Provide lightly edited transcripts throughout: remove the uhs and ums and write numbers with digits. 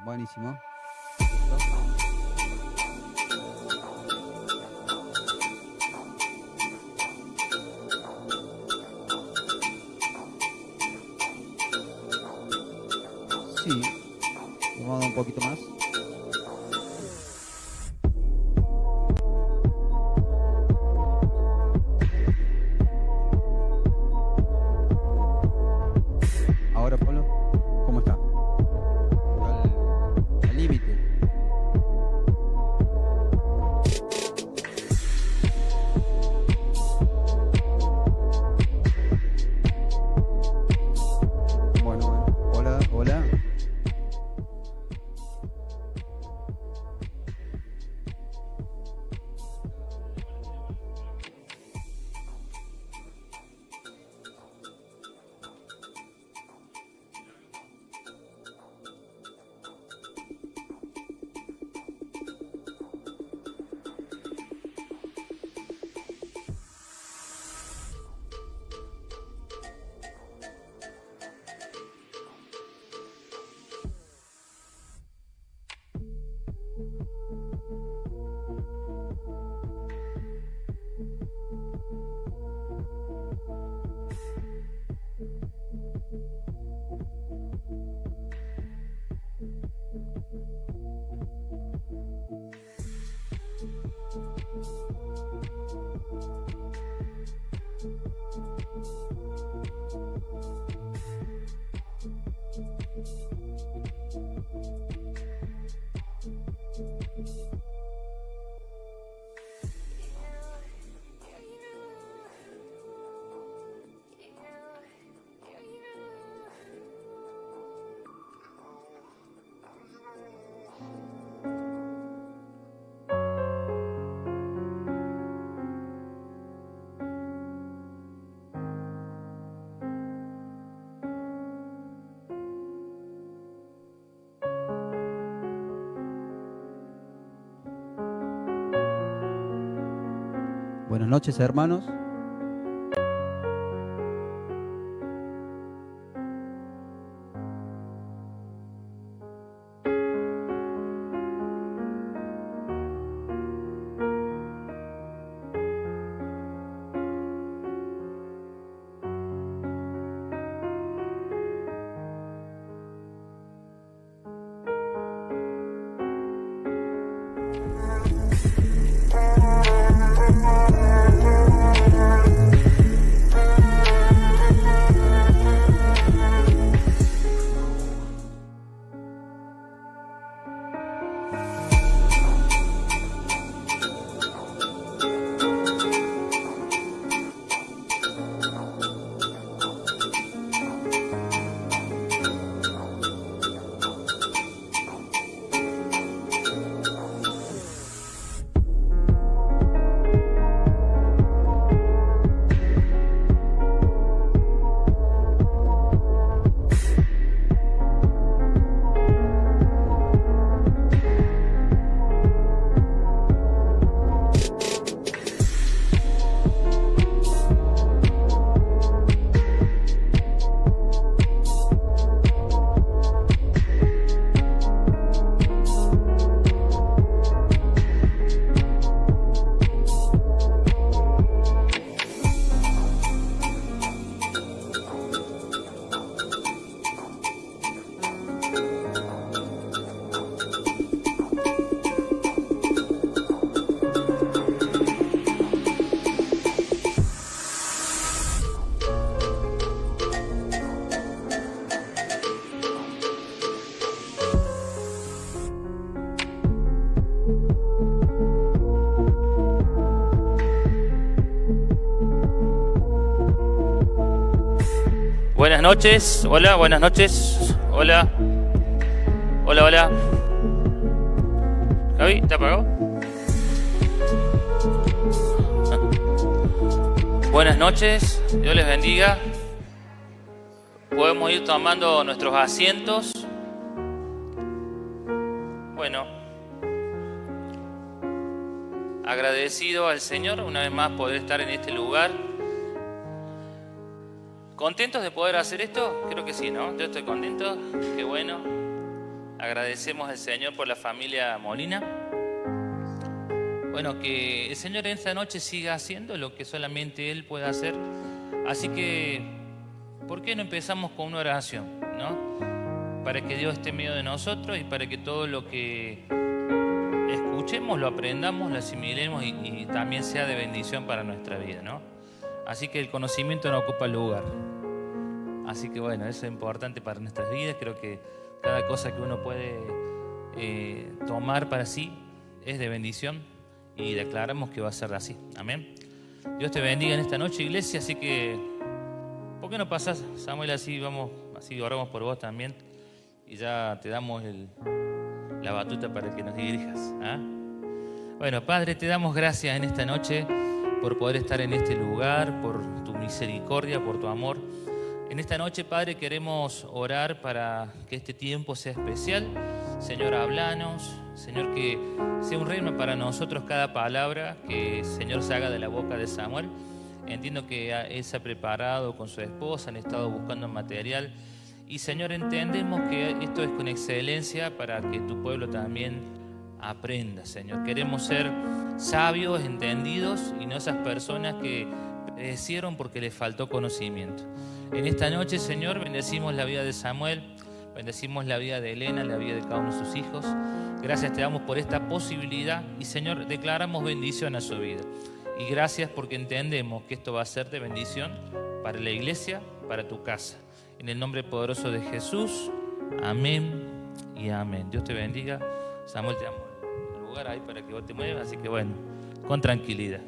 Buenísimo. Sí, vamos a dar un poquito más. Ahora, Pablo, ¿cómo está? Al límite. Bueno, hola, hola. Buenas noches, hermanos. Buenas noches, hola, buenas noches, hola, hola, hola. Javi, ¿te apagó? Buenas noches, Dios les bendiga. Podemos ir tomando nuestros asientos. Bueno, agradecido al Señor una vez más poder estar en este lugar. ¿Contentos de poder hacer esto? Creo que sí, ¿no? Yo estoy contento, qué bueno. Agradecemos al Señor por la familia Molina. Bueno, que el Señor en esta noche siga haciendo lo que solamente Él puede hacer. Así que, ¿por qué no empezamos con una oración, ¿no? Para que Dios esté en medio de nosotros y para que todo lo que escuchemos, lo aprendamos, lo asimilemos y también sea de bendición para nuestra vida, ¿no? Así que el conocimiento no ocupa lugar. Así que bueno, eso es importante para nuestras vidas. Creo que cada cosa que uno puede tomar para sí es de bendición y declaramos que va a ser así. Amén. Dios te bendiga en esta noche, iglesia. Así que, ¿por qué no pasás, Samuel? Así vamos, así oramos por vos también y ya te damos la batuta para que nos dirijas, ¿ah? Bueno, Padre, te damos gracias en esta noche por poder estar en este lugar, por tu misericordia, por tu amor. En esta noche, Padre, queremos orar para que este tiempo sea especial. Señor, háblanos. Señor, que sea un reino para nosotros cada palabra que, Señor, se haga de la boca de Samuel. Entiendo que él se ha preparado con su esposa, han estado buscando material. Y, Señor, entendemos que esto es con excelencia para que tu pueblo también aprenda, Señor. Queremos ser sabios, entendidos y no esas personas que perecieron porque les faltó conocimiento. En esta noche, Señor, bendecimos la vida de Samuel, bendecimos la vida de Elena, la vida de cada uno de sus hijos. Gracias te damos por esta posibilidad y, Señor, declaramos bendición a su vida. Y gracias porque entendemos que esto va a ser de bendición para la iglesia, para tu casa. En el nombre poderoso de Jesús, amén y amén. Dios te bendiga. Samuel, te damos el lugar ahí para que vos te muevas, así que bueno, con tranquilidad.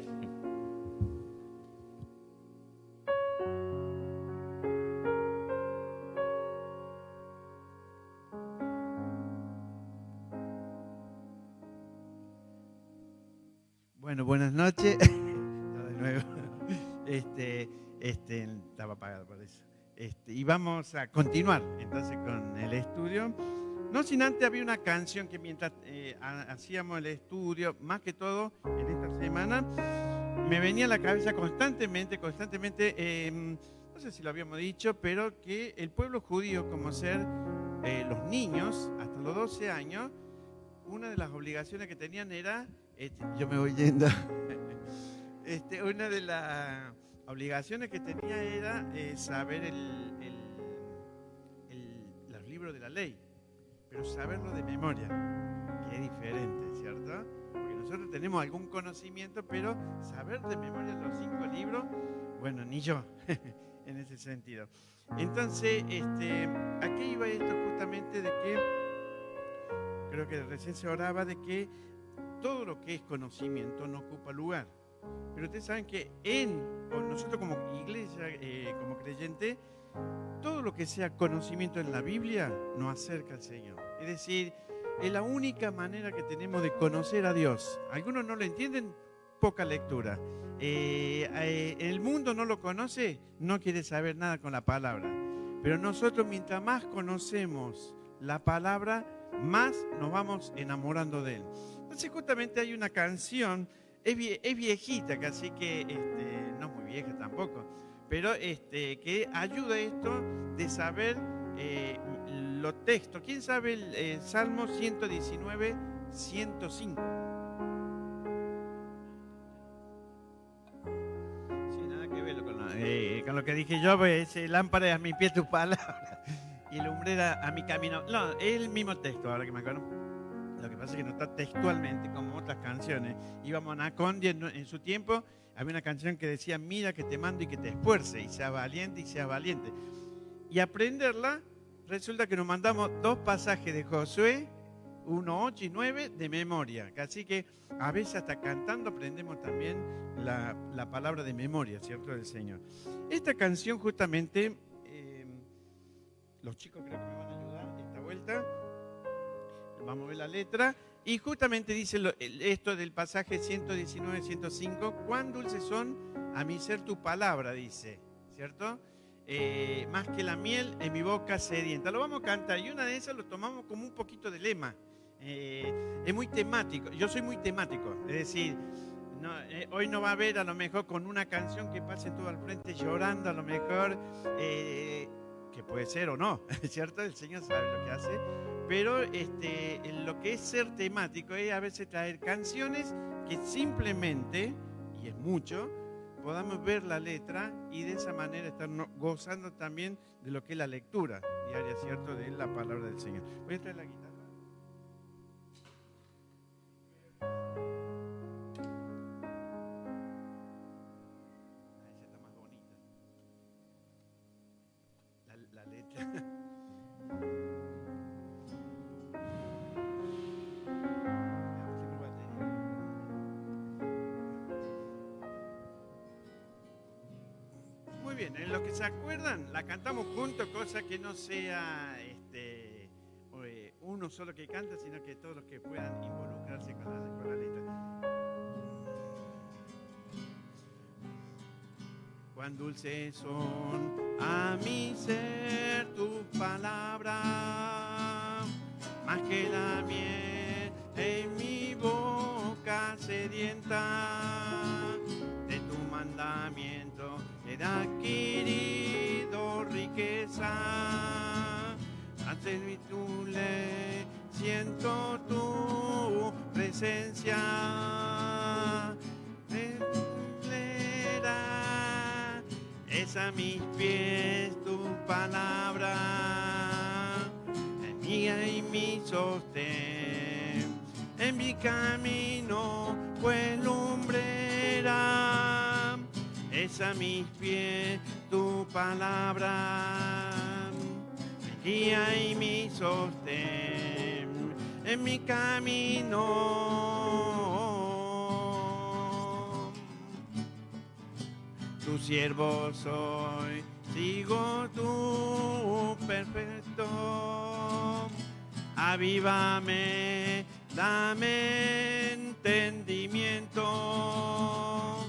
Bueno, buenas noches. No, de nuevo. Estaba apagado por eso. Y vamos a continuar entonces con el estudio. No sin antes había una canción que mientras hacíamos el estudio, más que todo en esta semana, me venía a la cabeza constantemente, no sé si lo habíamos dicho, pero que el pueblo judío, como ser los niños hasta los 12 años, una de las obligaciones que tenían era, yo me voy yendo, una de las obligaciones que tenía era saber los libros de la ley, pero saberlo de memoria, que es diferente, ¿cierto? Porque nosotros tenemos algún conocimiento, pero saber de memoria los 5 libros, bueno, ni yo, en ese sentido. Entonces, ¿a qué iba esto? Justamente de que, creo que recién se oraba de que todo lo que es conocimiento no ocupa lugar. Pero ustedes saben que nosotros como iglesia, como creyente, todo lo que sea conocimiento en la Biblia nos acerca al Señor. Es decir, es la única manera que tenemos de conocer a Dios. Algunos no lo entienden, poca lectura. El mundo no lo conoce, no quiere saber nada con la palabra. Pero nosotros, mientras más conocemos la palabra, más nos vamos enamorando de Él. Entonces, justamente hay una canción, es viejita, casi que no muy vieja tampoco, pero que ayuda a esto de saber los textos. ¿Quién sabe el Salmo 119, 105? Sí, nada que ver con lo que dije yo, pues lámpara a mi pie tu palabra y lumbrera a mi camino. No, es el mismo texto, ahora que me acuerdo. Lo que pasa es que no está textualmente como otras canciones. Íbamos a Nacondi en su tiempo, había una canción que decía: mira que te mando y que te esfuerce, y sea valiente y sea valiente. Y aprenderla, resulta que nos mandamos 2 pasajes de Josué, 1, 8 y 9, de memoria. Así que a veces hasta cantando aprendemos también la palabra de memoria, ¿cierto? Del Señor. Esta canción justamente, los chicos creo que me van a ayudar esta vuelta. Vamos a ver la letra. Y justamente dice esto del pasaje 119, 105. Cuán dulces son a mi ser tu palabra, dice, ¿cierto? Más que la miel en mi boca sedienta. Lo vamos a cantar y una de esas lo tomamos como un poquito de lema. Es muy temático. Yo soy muy temático. Es decir, hoy no va a haber a lo mejor con una canción que pase todo al frente llorando, a lo mejor que puede ser o no, ¿cierto? El Señor sabe lo que hace, pero en lo que es ser temático es a veces traer canciones que simplemente, y es mucho, podamos ver la letra y de esa manera estar gozando también de lo que es la lectura diaria, ¿cierto? De la palabra del Señor. Voy a traer la guitarra. Esa está más bonita. La letra. Muy bien, en lo que se acuerdan, la cantamos juntos, cosa que no sea uno solo que canta, sino que todos los que puedan involucrarse con la letra. Cuán dulces son a mi ser tus palabras, más que la miel en mi boca sedienta. De tu mandamiento he adquirido riqueza, ante tu ley siento tu presencia. Es a mis pies tu palabra, en guía y mi sostén, en mi camino pues lumbrera. Es a mis pies tu palabra, mi guía y mi sostén, en mi camino. Tu siervo soy, sigo tu perfecto. Avívame, dame entendimiento.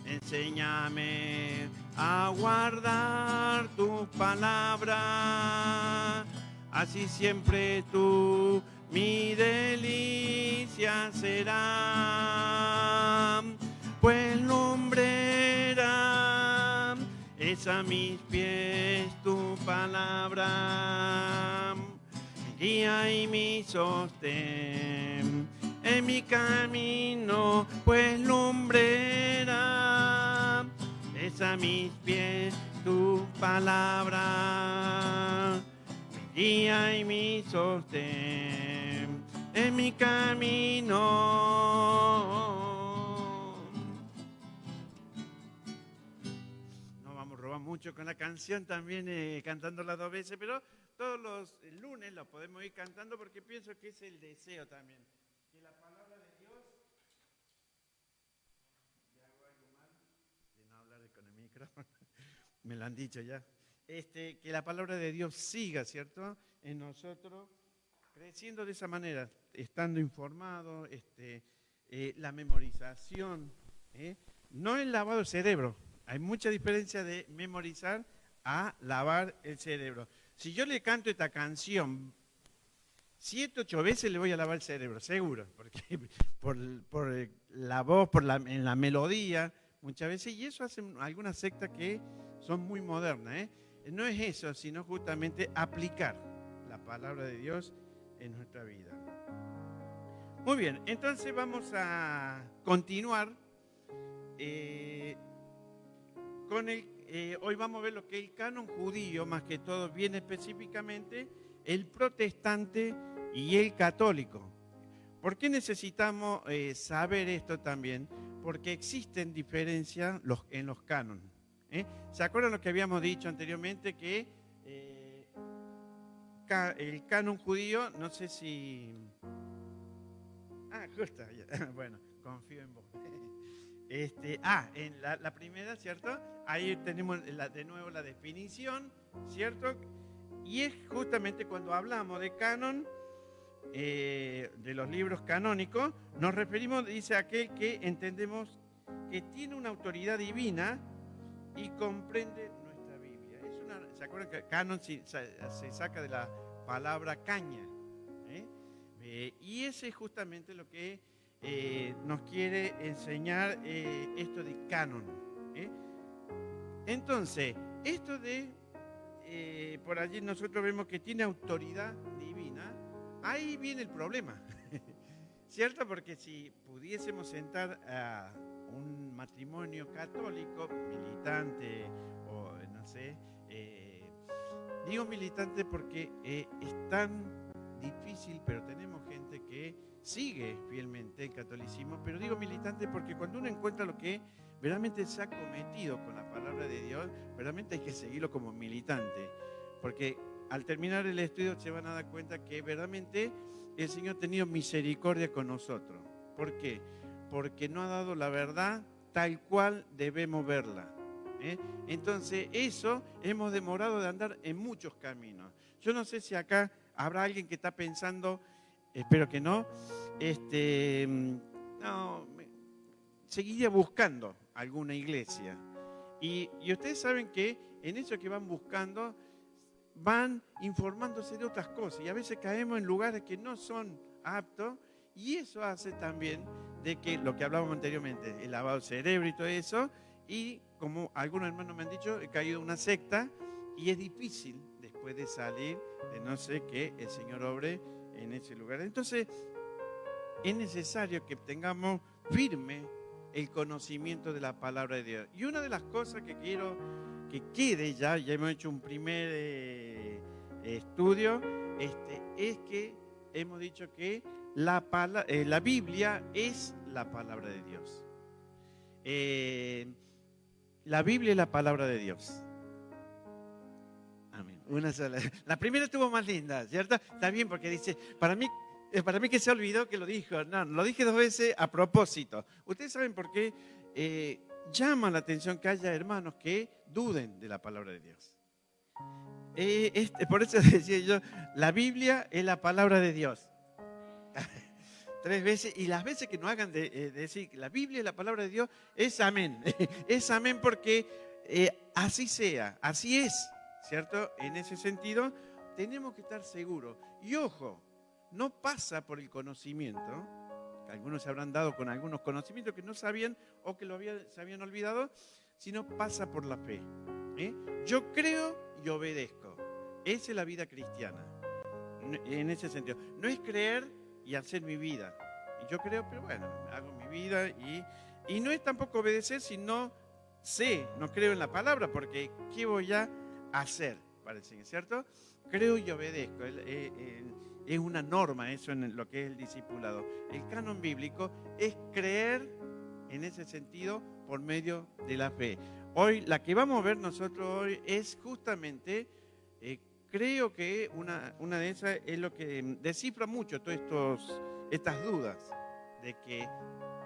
Enséñame a guardar tu palabra. Así siempre tú mi delicia será. Pues lumbrera es a mis pies tu palabra, mi guía y mi sostén en mi camino, pues lumbrera es a mis pies tu palabra, mi guía y mi sostén en mi camino. Mucho con la canción también, cantándola 2 veces, pero todos los lunes lo podemos ir cantando porque pienso que es el deseo también, que la palabra de Dios, y hago algo mal de no hablar con el micrófono, me lo han dicho ya, que la palabra de Dios siga, ¿cierto?, en nosotros, creciendo de esa manera, estando informados, la memorización, no el lavado del cerebro. Hay mucha diferencia de memorizar a lavar el cerebro. Si yo le canto esta canción 7, 8 veces le voy a lavar el cerebro, seguro, porque por la voz, en la melodía, muchas veces, y eso hacen algunas sectas que son muy modernas. No es eso, sino justamente aplicar la palabra de Dios en nuestra vida. Muy bien, entonces vamos a continuar hoy vamos a ver lo que es el canon judío, más que todo, bien específicamente, el protestante y el católico. ¿Por qué necesitamos saber esto también? Porque existen diferencias en los cánones. ¿Se acuerdan lo que habíamos dicho anteriormente? Que el canon judío, no sé si... justo, bueno, confío en vos. En la primera, ¿cierto? Ahí tenemos de nuevo la definición, ¿cierto? Y es justamente cuando hablamos de canon, de los libros canónicos, nos referimos, dice aquel que entendemos que tiene una autoridad divina y comprende nuestra Biblia. ¿Se acuerdan que canon se saca de la palabra caña? Y ese es justamente lo que nos quiere enseñar esto de canon. Entonces, esto de por allí nosotros vemos que tiene autoridad divina, ahí viene el problema, ¿cierto? Porque si pudiésemos sentar a un matrimonio católico, militante o no sé, digo militante porque es tan difícil, pero tenemos gente que sigue fielmente el catolicismo, pero digo militante porque cuando uno encuentra lo que verdaderamente se ha cometido con la palabra de Dios, verdaderamente hay que seguirlo como militante, porque al terminar el estudio se van a dar cuenta que verdaderamente el Señor ha tenido misericordia con nosotros. ¿Por qué? Porque no ha dado la verdad tal cual debemos verla. Entonces eso hemos demorado de andar en muchos caminos. Yo no sé si acá habrá alguien que está pensando, espero que no, seguiría buscando alguna iglesia. Y ustedes saben que en eso que van buscando, van informándose de otras cosas. Y a veces caemos en lugares que no son aptos. Y eso hace también de que lo que hablábamos anteriormente, el lavado del cerebro y todo eso. Y como algunos hermanos me han dicho, he caído en una secta. Y es difícil después de salir, de no sé qué, el Señor obre en ese lugar. Entonces, es necesario que tengamos firme el conocimiento de la palabra de Dios. Y una de las cosas que quiero que quede ya hemos hecho un primer estudio, es que hemos dicho que la Biblia es la palabra de Dios. La Biblia es la palabra de Dios. Amén. Una sola. La primera estuvo más linda, ¿cierto? Está bien porque dice, para mí que se olvidó que lo dijo. No, lo dije 2 veces a propósito. Ustedes saben por qué llama la atención que haya hermanos que duden de la palabra de Dios. Por eso decía yo, la Biblia es la palabra de Dios. 3 veces, y las veces que nos hagan decir que la Biblia es la palabra de Dios, es amén. Es amén porque así sea, así es, ¿cierto? En ese sentido, tenemos que estar seguros. Y ojo, no pasa por el conocimiento, que algunos se habrán dado con algunos conocimientos que no sabían o que se habían olvidado, sino pasa por la fe. Yo creo y obedezco. Esa es la vida cristiana, en ese sentido. No es creer y hacer mi vida. Y yo creo, pero bueno, hago mi vida y no es tampoco obedecer, sino no creo en la palabra, porque ¿qué voy a hacer para el Señor? ¿Cierto? Creo y obedezco. Es una norma eso en lo que es el discipulado. El canon bíblico es creer en ese sentido por medio de la fe. Hoy, la que vamos a ver nosotros hoy es justamente, creo que una de esas es lo que descifra mucho todas estas dudas de que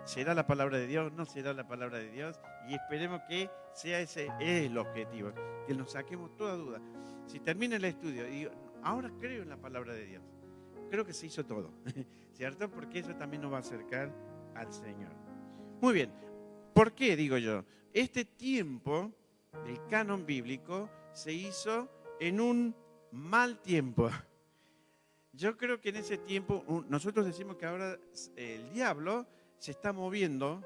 será la palabra de Dios, no será la palabra de Dios, y esperemos que sea ese el objetivo, que nos saquemos toda duda. Si termina el estudio y digo, ahora creo en la palabra de Dios, creo que se hizo todo, ¿cierto? Porque eso también nos va a acercar al Señor. Muy bien, ¿por qué digo yo? Este tiempo del canon bíblico se hizo en un mal tiempo. Yo creo que en ese tiempo, nosotros decimos que ahora el diablo se está moviendo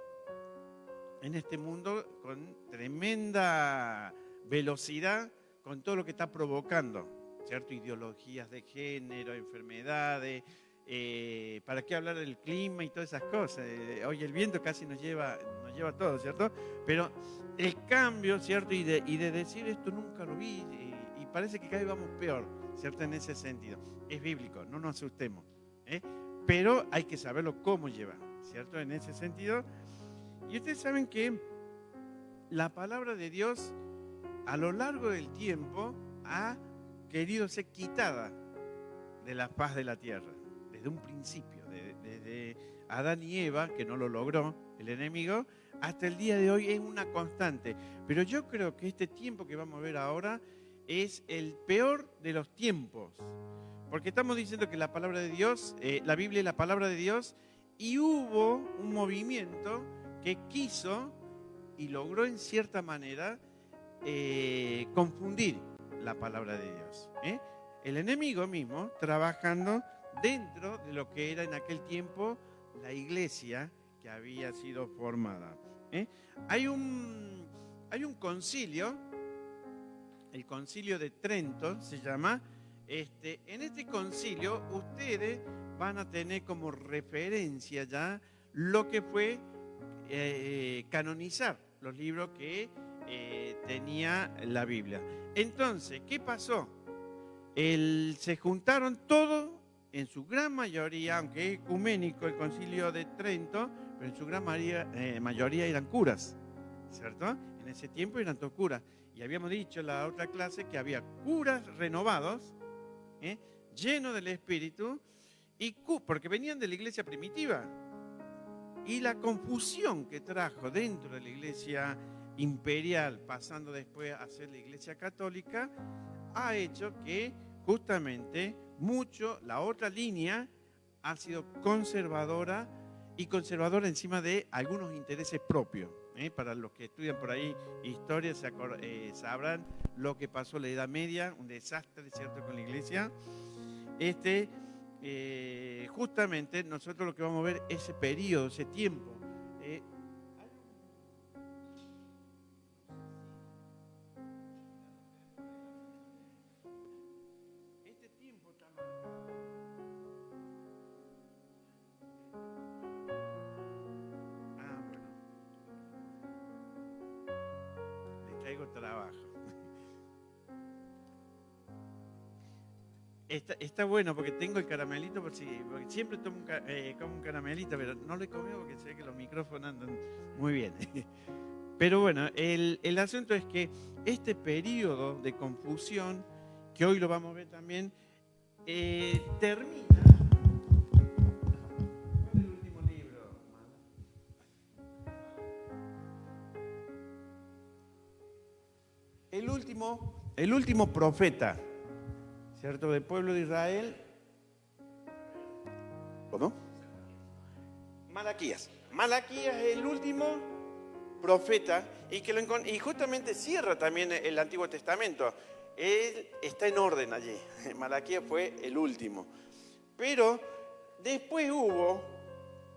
en este mundo con tremenda velocidad, con todo lo que está provocando, ¿cierto? Ideologías de género, enfermedades, ¿para qué hablar del clima y todas esas cosas? Hoy el viento casi nos lleva todo, ¿cierto? Pero el cambio, ¿cierto? Y de decir esto nunca lo vi, y parece que cada vez vamos peor, ¿cierto? En ese sentido. Es bíblico, no nos asustemos, pero hay que saberlo cómo llevar, ¿cierto? En ese sentido. Y ustedes saben que la palabra de Dios a lo largo del tiempo ha querido ser quitada de la faz de la tierra, desde un principio, desde Adán y Eva, que no lo logró el enemigo, hasta el día de hoy es una constante. Pero yo creo que este tiempo que vamos a ver ahora es el peor de los tiempos, porque estamos diciendo que la palabra de Dios, la Biblia es la palabra de Dios, y hubo un movimiento que quiso y logró en cierta manera confundir la palabra de Dios. El enemigo mismo trabajando dentro de lo que era en aquel tiempo la iglesia que había sido formada. Hay un concilio el Concilio de Trento se llama. En este concilio ustedes van a tener como referencia ya lo que fue canonizar los libros que tenía la Biblia. Entonces, ¿qué pasó? Se juntaron todos, en su gran mayoría, aunque es ecuménico el Concilio de Trento, pero en su gran mayoría eran curas, ¿cierto? En ese tiempo eran todos curas. Y habíamos dicho en la otra clase que había curas renovados, llenos del Espíritu, porque venían de la iglesia primitiva. Y la confusión que trajo dentro de la iglesia imperial, pasando después a ser la iglesia católica, ha hecho que justamente la otra línea ha sido conservadora y conservadora encima de algunos intereses propios. Para los que estudian por ahí historia sabrán lo que pasó en la Edad Media, un desastre, ¿cierto?, con la iglesia. Justamente nosotros lo que vamos a ver ese periodo, ese tiempo. Este tiempo está marcado. Bueno. Le traigo trabajo. Está bueno porque tengo el caramelito, porque siempre tomo como un caramelito, pero no lo he comido porque sé que los micrófonos andan muy bien. Pero bueno, el asunto es que este periodo de confusión, que hoy lo vamos a ver también, termina. ¿Cuál es el último libro? El último profeta, ¿cierto?, del pueblo de Israel. ¿Cómo? Malaquías. Malaquías es el último profeta y justamente cierra también el Antiguo Testamento. Él está en orden allí. Malaquías fue el último. Pero después hubo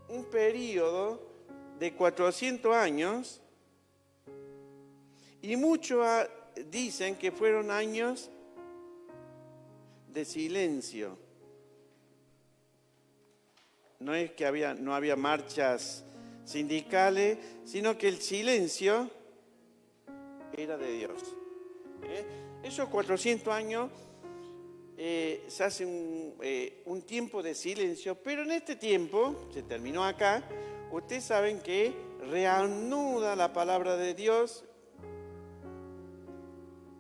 un periodo de 400 años y muchos dicen que fueron años de silencio. No es que no había marchas sindicales, sino que el silencio era de Dios. Esos 400 años se hace un tiempo de silencio, pero en este tiempo, se terminó acá, ustedes saben que reanuda la palabra de Dios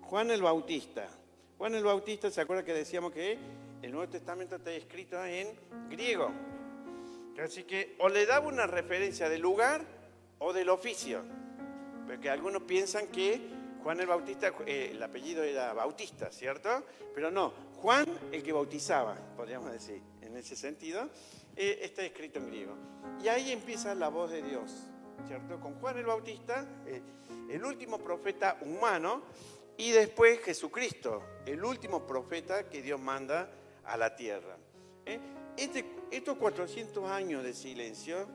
Juan el Bautista. Juan el Bautista, ¿se acuerda que decíamos que el Nuevo Testamento está escrito en griego? Así que o le daba una referencia del lugar o del oficio. Porque algunos piensan que Juan el Bautista, el apellido era Bautista, ¿cierto? Pero no, Juan el que bautizaba, podríamos decir, en ese sentido, está escrito en griego. Y ahí empieza la voz de Dios, ¿cierto? Con Juan el Bautista, el último profeta humano, y después Jesucristo, el último profeta que Dios manda a la tierra. Estos 400 años de silencio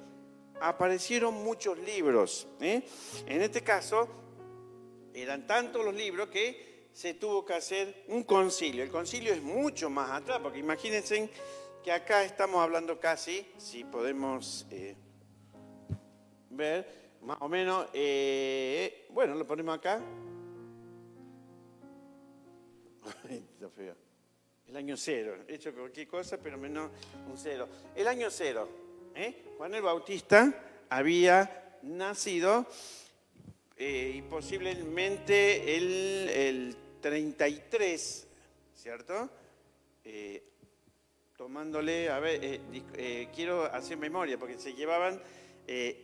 aparecieron muchos libros. En este caso, eran tantos los libros que se tuvo que hacer un concilio. El concilio es mucho más atrás, porque imagínense que acá estamos hablando casi, si podemos ver, más o menos, bueno, lo ponemos acá. Está feo. El año cero, he hecho cualquier cosa, pero menos un cero. El año cero, Juan el Bautista había nacido y posiblemente el 33, ¿cierto? Tomándole, a ver, quiero hacer memoria, porque se llevaban,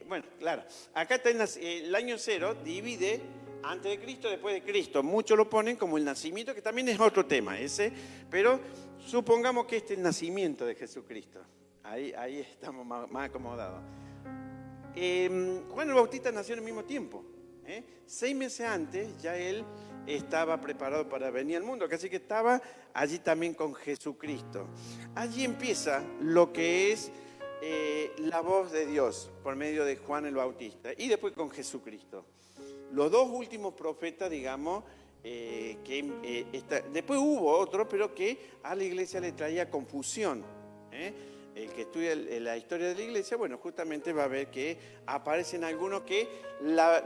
bueno, claro, acá está el año cero, divide antes de Cristo, después de Cristo. Muchos lo ponen como el nacimiento, que también es otro tema ese, pero supongamos que este es el nacimiento de Jesucristo. Ahí estamos más acomodados. Juan el Bautista nació en el mismo tiempo. 6 meses antes ya él estaba preparado para venir al mundo, así que estaba allí también con Jesucristo. Allí empieza lo que es la voz de Dios por medio de Juan el Bautista y después con Jesucristo. Los dos últimos profetas, digamos, después hubo otro, pero que a la iglesia le traía confusión. El que estudia la historia de la iglesia, bueno, justamente va a ver que aparecen algunos que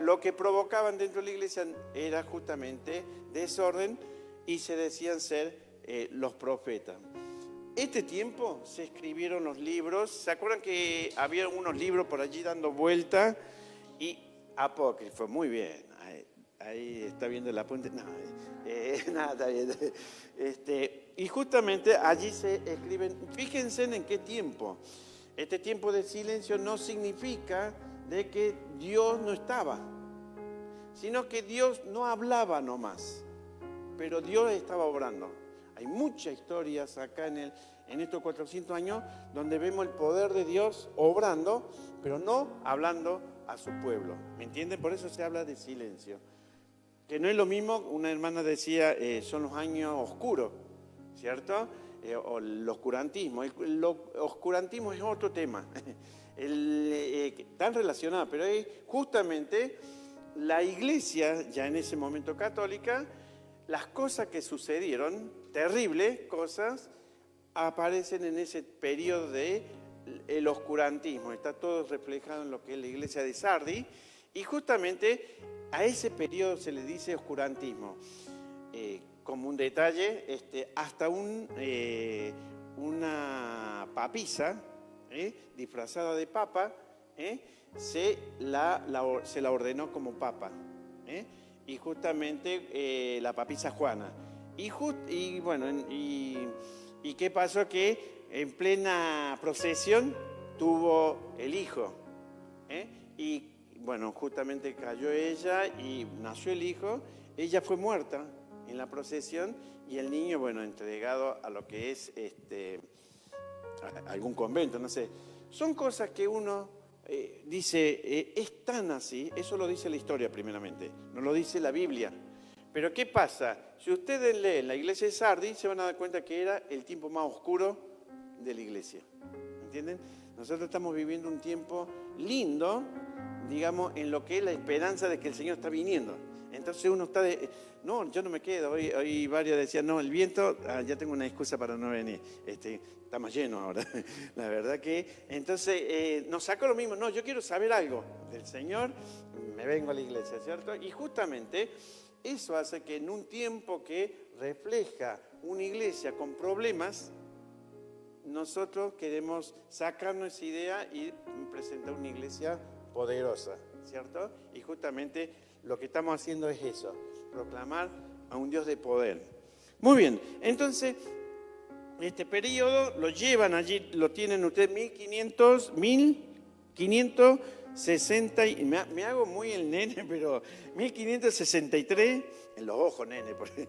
lo que provocaban dentro de la iglesia era justamente desorden y se decían ser los profetas. Este tiempo se escribieron los libros. ¿Se acuerdan que había unos libros por allí dando vuelta? Y apócrifos, muy bien. Ahí está viendo la punta. No, nada, está bien. Y justamente allí se escriben. Fíjense en qué tiempo. Este tiempo de silencio no significa de que Dios no estaba, sino que Dios no hablaba nomás, pero Dios estaba obrando. Hay muchas historias acá en estos 400 años donde vemos el poder de Dios obrando, pero no hablando a su pueblo. ¿Me entienden? Por eso se habla de silencio. Que no es lo mismo, una hermana decía, son los años oscuros, ¿cierto? O el oscurantismo. El oscurantismo es otro tema, tan relacionado, pero es justamente la iglesia, ya en ese momento católica, las cosas que sucedieron, terribles cosas, aparecen en ese periodo del oscurantismo. Está todo reflejado en lo que es la iglesia de Sardis, y justamente a ese periodo se le dice oscurantismo. Como un detalle, hasta una papisa disfrazada de papa se la ordenó como papa. Y justamente la papisa Juana. ¿Y qué pasó? Que en plena procesión tuvo el hijo. Y bueno, justamente cayó ella y nació el hijo. Ella fue muerta en la procesión y el niño, bueno, entregado a lo que es algún convento, no sé. Son cosas que uno dice, es tan así, eso lo dice la historia primeramente, no lo dice la Biblia. Pero ¿qué pasa? Si ustedes leen la iglesia de Sardis, se van a dar cuenta que era el tiempo más oscuro de la iglesia. ¿Entienden? Nosotros estamos viviendo un tiempo lindo, digamos, en lo que es la esperanza de que el Señor está viniendo. Entonces uno está no, yo no me quedo. Hoy varios decían, no, el viento, ya tengo una excusa para no venir. Está más lleno ahora. La verdad que, entonces, nos sacó lo mismo. No, yo quiero saber algo del Señor, me vengo a la iglesia, ¿cierto? Y justamente eso hace que en un tiempo que refleja una iglesia con problemas, nosotros queremos sacarnos esa idea y presentar una iglesia poderosa, ¿cierto? Y justamente lo que estamos haciendo es eso, proclamar a un Dios de poder. Muy bien, entonces, este periodo lo llevan allí, lo tienen ustedes, 1560, y me hago muy el nene, pero 1563, en los ojos, nene, porque,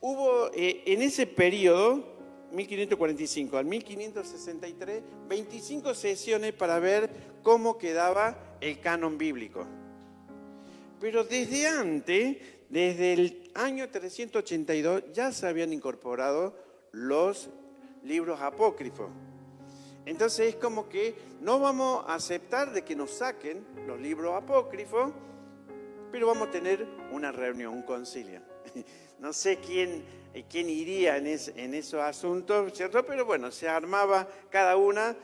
hubo en ese periodo, 1545 al 1563, 25 sesiones para ver cómo quedaba el canon bíblico. Pero desde antes, desde el año 382, ya se habían incorporado los libros apócrifos. Entonces es como que no vamos a aceptar de que nos saquen los libros apócrifos, pero vamos a tener una reunión, un concilio. No sé quién iría en esos asuntos, ¿cierto? Pero bueno, se armaba cada una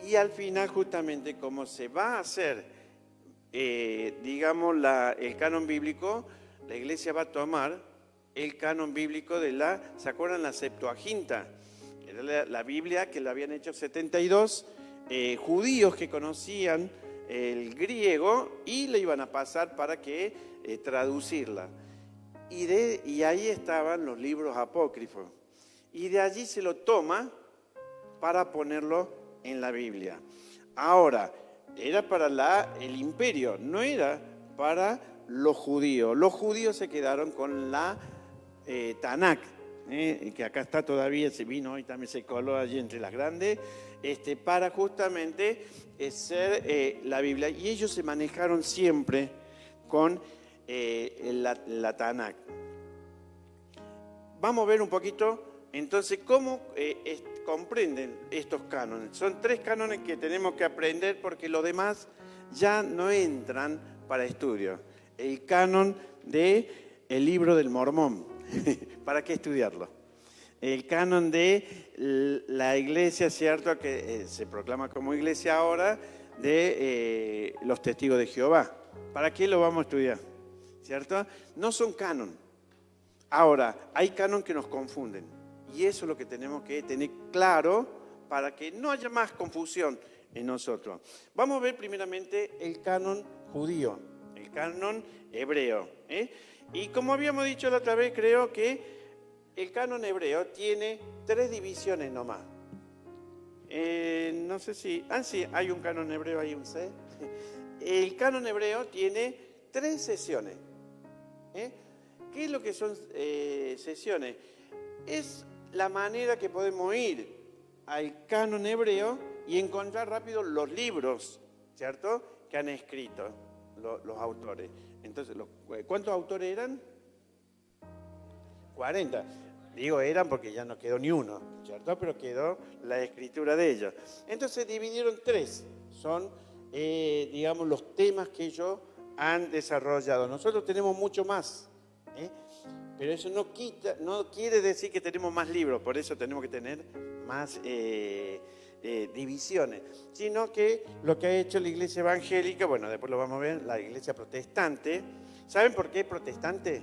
y al final justamente como se va a hacer, digamos, el canon bíblico, la iglesia va a tomar el canon bíblico ¿se acuerdan? La Septuaginta. Era la Biblia que la habían hecho 72 judíos que conocían el griego y le iban a pasar para que traducirla. Y ahí estaban los libros apócrifos. Y de allí se lo toma para ponerlo en la Biblia. Ahora, era para el imperio, no era para los judíos. Los judíos se quedaron con la Tanakh, que acá está todavía, se vino hoy, también se coló allí entre las grandes, para justamente ser la Biblia. Y ellos se manejaron siempre con la Tanakh. Vamos a ver un poquito, entonces, cómo comprenden estos cánones. Son 3 cánones que tenemos que aprender porque los demás ya no entran para estudio. El canon del libro del Mormón. ¿Para qué estudiarlo? El canon de la iglesia, ¿cierto? Que se proclama como iglesia ahora, de los testigos de Jehová. ¿Para qué lo vamos a estudiar? ¿Cierto? No son canon. Ahora, hay canon que nos confunden. Y eso es lo que tenemos que tener claro para que no haya más confusión en nosotros. Vamos a ver primeramente el canon judío, el canon hebreo. Y como habíamos dicho la otra vez, creo que el canon hebreo tiene 3 divisiones nomás. No sé si... sí, hay un canon hebreo, hay un C. El canon hebreo tiene 3 sesiones. ¿Qué es lo que son sesiones? Es la manera que podemos ir al canon hebreo y encontrar rápido los libros, ¿cierto?, que han escrito los autores. Entonces, ¿cuántos autores eran? 40. Digo eran porque ya no quedó ni uno, ¿cierto? Pero quedó la escritura de ellos. Entonces dividieron 3. Son, digamos, los temas que ellos han desarrollado. Nosotros tenemos mucho más, pero eso no quiere decir que tenemos más libros, por eso tenemos que tener más divisiones, sino que lo que ha hecho la iglesia evangélica, bueno, después lo vamos a ver, la iglesia protestante. ¿Saben por qué protestante?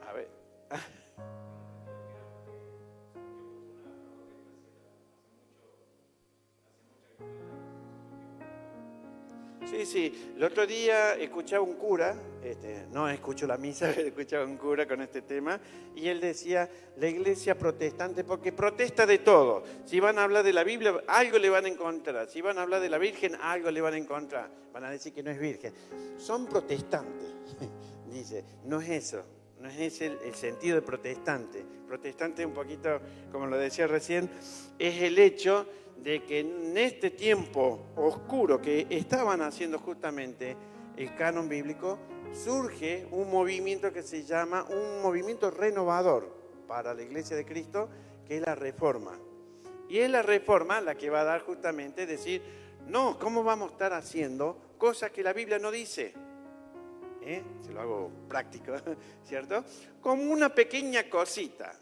A ver. Sí. El otro día escuchaba un cura, no escucho la misa, pero escuchaba un cura con este tema, y él decía, la iglesia protestante, porque protesta de todo. Si van a hablar de la Biblia, algo le van a encontrar. Si van a hablar de la Virgen, algo le van a encontrar. Van a decir que no es virgen. Son protestantes, dice. No es eso. No es ese el sentido de protestante. Protestante, un poquito, como lo decía recién, es el hecho de que en este tiempo oscuro que estaban haciendo justamente el canon bíblico, surge un movimiento que se llama un movimiento renovador para la Iglesia de Cristo, que es la Reforma. Y es la Reforma la que va a dar justamente decir, no, ¿cómo vamos a estar haciendo cosas que la Biblia no dice? Se lo hago práctico, ¿cierto? Como una pequeña cosita.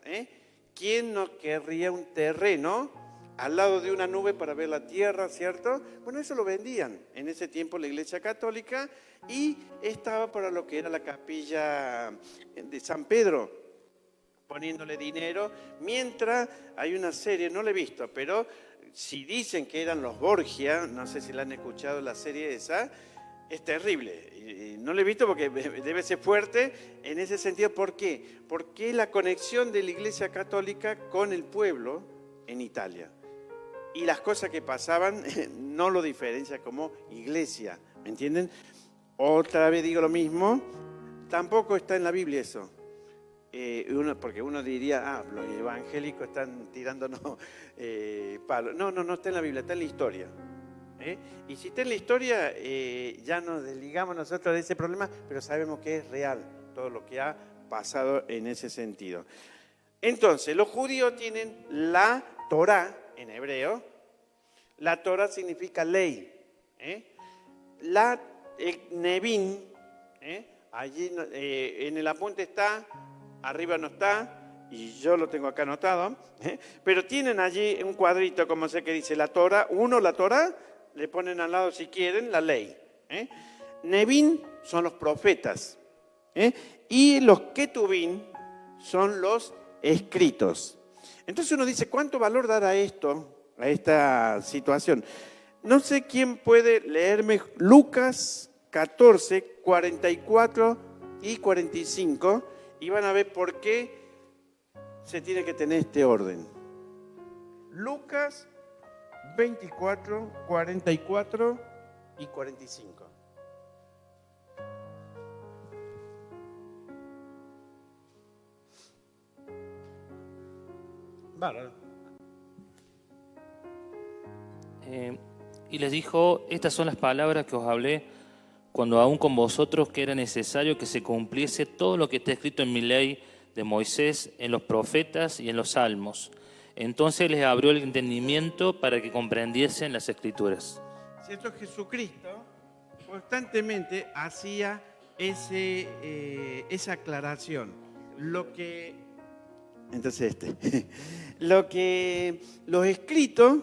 ¿Quién no querría un terreno al lado de una nube para ver la tierra, ¿cierto? Bueno, eso lo vendían en ese tiempo la Iglesia Católica y estaba para lo que era la capilla de San Pedro, poniéndole dinero, mientras hay una serie, no la he visto, pero si dicen que eran los Borgia, no sé si la han escuchado la serie esa, es terrible. Y no la he visto porque debe ser fuerte en ese sentido. ¿Por qué? Porque la conexión de la Iglesia Católica con el pueblo en Italia. Y las cosas que pasaban no lo diferencia como iglesia, ¿me entienden? Otra vez digo lo mismo, tampoco está en la Biblia eso. Porque uno diría, los evangélicos están tirándonos palos. No está en la Biblia, está en la historia. Y si está en la historia, ya nos desligamos nosotros de ese problema, pero sabemos que es real todo lo que ha pasado en ese sentido. Entonces, los judíos tienen la Torá, en hebreo. La Torah significa ley. El Nevín, allí en el apunte está, arriba no está, y yo lo tengo acá anotado, pero tienen allí un cuadrito, como sé que dice la Torah. La Torah, le ponen al lado si quieren la ley. Nevín son los profetas, y los Ketubín son los escritos. Entonces uno dice, ¿cuánto valor dar a esto, a esta situación? No sé quién puede leerme Lucas 14, 44 y 45 y van a ver por qué se tiene que tener este orden. Lucas 24, 44 y 45. Vale. Y les dijo, estas son las palabras que os hablé cuando aún con vosotros que era necesario que se cumpliese todo lo que está escrito en mi ley de Moisés, en los profetas y en los salmos. Entonces les abrió el entendimiento para que comprendiesen las escrituras. Si esto es Jesucristo, constantemente hacía esa aclaración. Entonces los escritos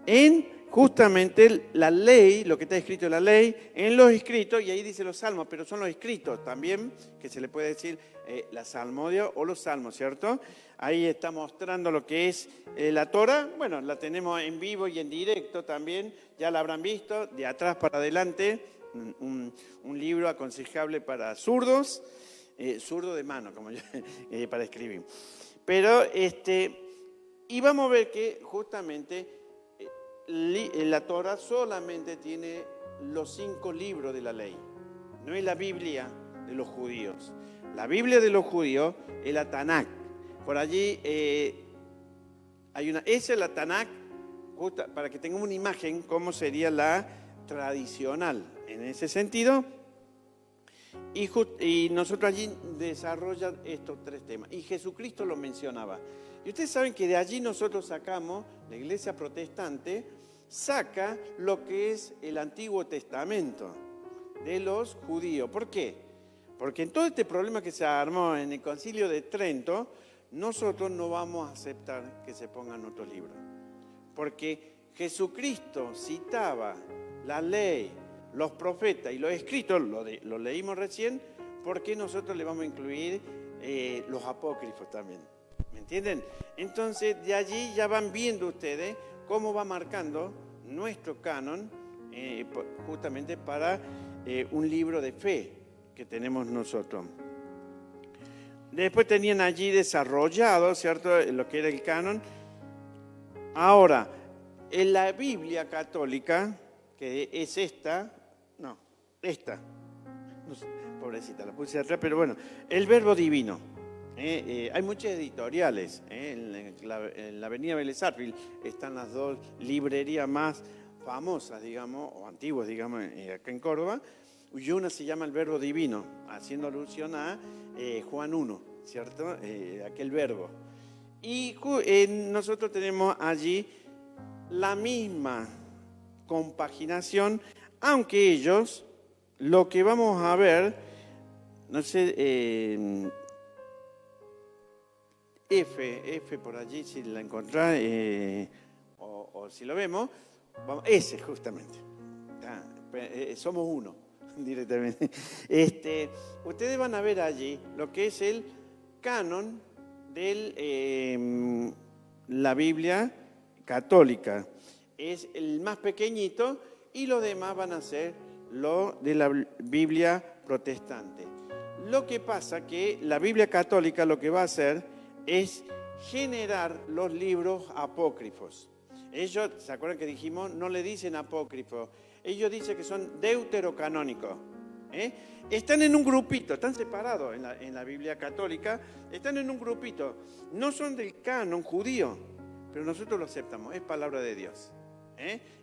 en justamente la ley, lo que está escrito en la ley, en los escritos, y ahí dice los salmos, pero son los escritos también, que se le puede decir la salmodia o los salmos, ¿cierto? Ahí está mostrando lo que es la Torah. Bueno, la tenemos en vivo y en directo también, ya la habrán visto, de atrás para adelante, un libro aconsejable para zurdos, zurdo de mano, como yo, para escribir. Pero, y vamos a ver que justamente la Torah solamente tiene los 5 libros de la ley. No es la Biblia de los judíos. La Biblia de los judíos es la Tanakh. Por allí esa es la Tanakh, para que tengamos una imagen cómo sería la tradicional en ese sentido. Y nosotros allí desarrollamos estos 3 temas. Y Jesucristo lo mencionaba. Y ustedes saben que de allí nosotros sacamos, la iglesia protestante saca lo que es el Antiguo Testamento de los judíos. ¿Por qué? Porque en todo este problema que se armó en el Concilio de Trento, nosotros no vamos a aceptar que se pongan otros libros. Porque Jesucristo citaba la ley, los profetas y los escritos, lo leímos recién, ¿por qué nosotros le vamos a incluir los apócrifos también? ¿Me entienden? Entonces, de allí ya van viendo ustedes cómo va marcando nuestro canon justamente para un libro de fe que tenemos nosotros. Después tenían allí desarrollado, ¿cierto?, lo que era el canon. Ahora, en la Biblia católica, que es esta, no sé, pobrecita, la puse atrás, pero bueno, el Verbo Divino. Hay muchas editoriales. En la avenida Vélez Sarsfield están las 2 librerías más famosas, digamos, o antiguas, digamos, acá en Córdoba. Y una se llama El Verbo Divino, haciendo alusión a Juan 1, ¿cierto? Aquel verbo. Y nosotros tenemos allí la misma compaginación, aunque ellos, lo que vamos a ver, no sé, F por allí, si la encontrás, o si lo vemos, ese justamente. Somos uno, directamente. Ustedes van a ver allí lo que es el canon de la Biblia católica. Es el más pequeñito y los demás van a ser lo de la Biblia protestante. Lo que pasa que la Biblia católica lo que va a hacer es generar los libros apócrifos. Ellos, ¿se acuerdan que dijimos? No le dicen apócrifos. Ellos dicen que son deuterocanónicos. Están en un grupito, están separados en la Biblia católica, están en un grupito. No son del canon judío, pero nosotros lo aceptamos, es palabra de Dios.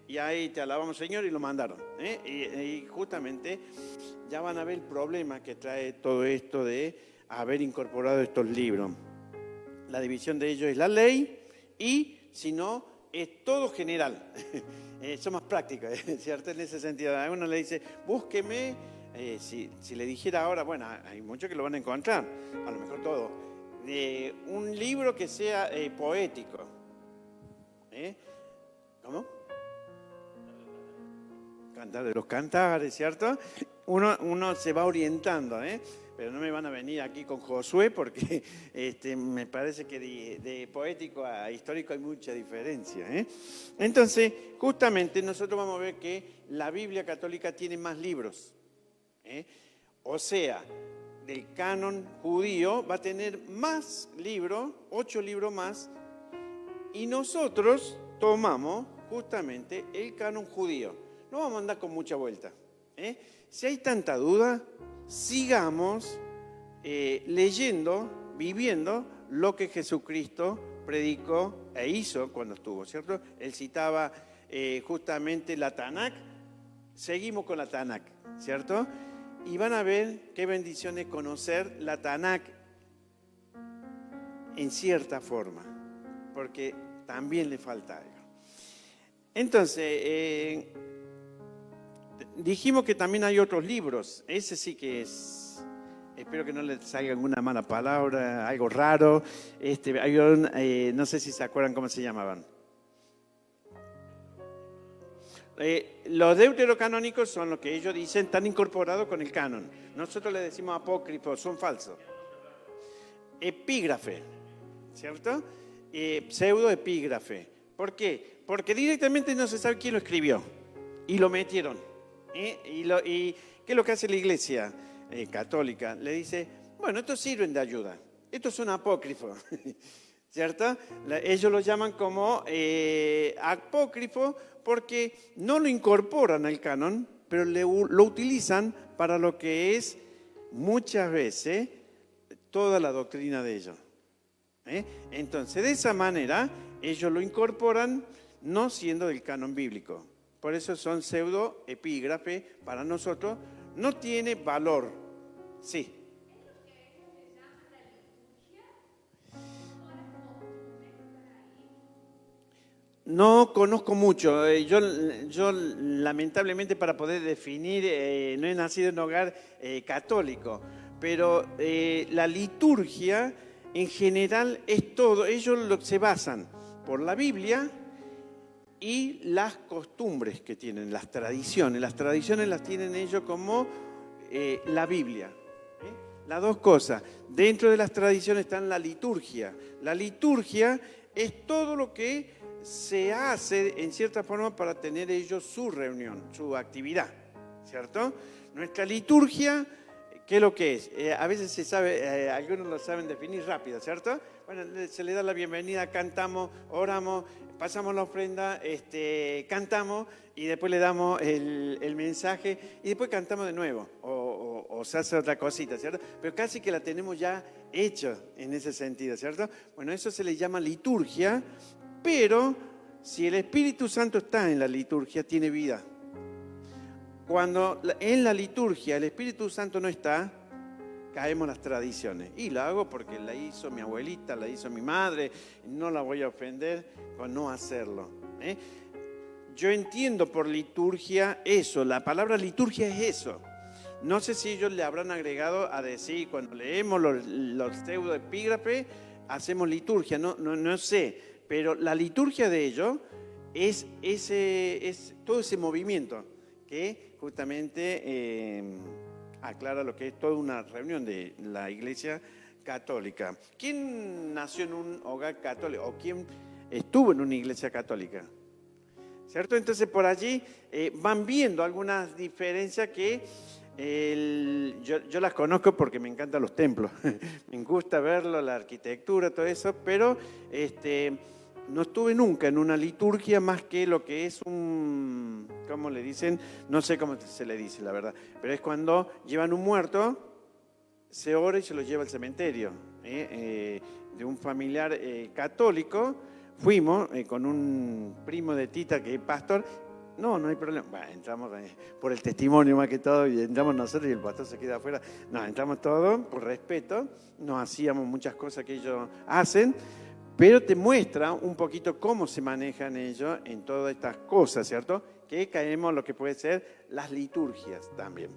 Y ahí te alabamos, Señor, y lo mandaron. Y justamente ya van a ver el problema que trae todo esto de haber incorporado estos libros. La división de ellos es la ley y, si no, es todo general. Son más prácticos, ¿cierto? En ese sentido, a uno le dice, búsqueme, si le dijera ahora, bueno, hay muchos que lo van a encontrar, a lo mejor todo, un libro que sea poético. ¿Cómo? Cantar de los cantares, ¿cierto? Uno se va orientando, pero no me van a venir aquí con Josué porque me parece que de poético a histórico hay mucha diferencia. Entonces, justamente nosotros vamos a ver que la Biblia católica tiene más libros. O sea, del canon judío va a tener más libros, 8 libros más, y nosotros tomamos justamente el canon judío. No vamos a andar con mucha vuelta. Si hay tanta duda, sigamos leyendo, viviendo lo que Jesucristo predicó e hizo cuando estuvo, ¿cierto? Él citaba justamente la Tanakh, seguimos con la Tanakh, ¿cierto? Y van a ver qué bendición es conocer la Tanakh en cierta forma, porque también le falta algo. Entonces, Dijimos que también hay otros libros. Ese sí que es... Espero que no les salga alguna mala palabra, algo raro. No sé si se acuerdan cómo se llamaban. Los deuterocanónicos son los que ellos dicen están incorporados con el canon. Nosotros le decimos apócrifos, son falsos. Epígrafe, ¿cierto? Pseudoepígrafe. ¿Por qué? Porque directamente no se sabe quién lo escribió y lo metieron. ¿Y qué es lo que hace la Iglesia católica? Le dice, bueno, estos sirven de ayuda, estos son apócrifos, ¿cierto? Ellos lo llaman como apócrifo porque no lo incorporan al canon, pero lo utilizan para lo que es muchas veces toda la doctrina de ellos. Entonces, de esa manera, ellos lo incorporan no siendo del canon bíblico. Por eso son pseudoepígrafe para nosotros. No tiene valor. Sí. No conozco mucho. Yo lamentablemente para poder definir, no he nacido en un hogar católico, pero la liturgia en general es todo. Ellos se basan por la Biblia y las costumbres que tienen, las tradiciones. Las tradiciones las tienen ellos como la Biblia. Las dos cosas. Dentro de las tradiciones están la liturgia. La liturgia es todo lo que se hace en cierta forma para tener ellos su reunión, su actividad, ¿cierto? Nuestra liturgia, ¿qué es lo que es? A veces se sabe, algunos lo saben definir rápido, ¿cierto? Bueno, se le da la bienvenida, cantamos, oramos, pasamos la ofrenda, cantamos y después le damos el mensaje y después cantamos de nuevo o se hace otra cosita, ¿cierto? Pero casi que la tenemos ya hecha en ese sentido, ¿cierto? Bueno, eso se le llama liturgia. Pero si el Espíritu Santo está en la liturgia, tiene vida. Cuando en la liturgia el Espíritu Santo no está, caemos en las tradiciones. Y lo hago porque la hizo mi abuelita, la hizo mi madre, no la voy a ofender con no hacerlo. Yo entiendo por liturgia eso, la palabra liturgia es eso. No sé si ellos le habrán agregado a decir, cuando leemos los pseudoepígrafes, hacemos liturgia, no sé. Pero la liturgia de ellos es todo ese movimiento que justamente aclara lo que es toda una reunión de la Iglesia Católica. ¿Quién nació en un hogar católico o quién estuvo en una iglesia católica? ¿Cierto? Entonces por allí van viendo algunas diferencias que yo las conozco porque me encantan los templos. Me gusta verlo, la arquitectura, todo eso, pero no estuve nunca en una liturgia más que lo que es ¿cómo le dicen? No sé cómo se le dice, la verdad. Pero es cuando llevan un muerto, se ora y se lo lleva al cementerio. De un familiar católico, fuimos con un primo de Tita que es pastor. No hay problema. Bueno, entramos por el testimonio más que todo y entramos nosotros y el pastor se queda afuera. No, entramos todos por respeto. No hacíamos muchas cosas que ellos hacen. Pero te muestra un poquito cómo se manejan ellos en todas estas cosas, ¿cierto? Que caemos en lo que puede ser las liturgias también.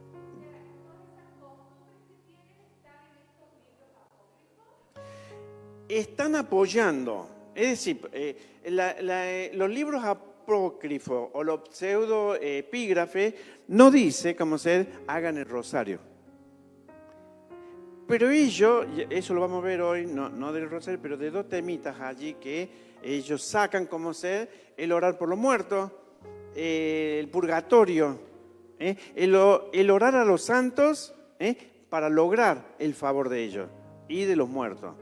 Están apoyando, es decir, los libros apócrifos o los pseudoepígrafes no dice cómo hagan el rosario. Pero ellos, eso lo vamos a ver hoy, no del rosario, pero de dos temitas allí que ellos sacan como el orar por los muertos, el purgatorio, el orar a los santos para lograr el favor de ellos y de los muertos.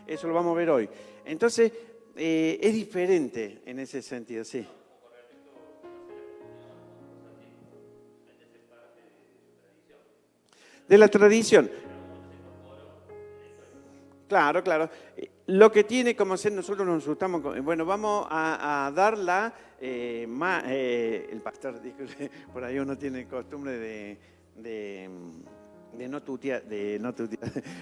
Eso lo vamos a ver hoy. Entonces, es diferente en ese sentido, sí. De la tradición. Claro. Lo que tiene como nosotros nos asustamos. Bueno, vamos a dar el pastor, disculpe, por ahí uno tiene costumbre de no tutear,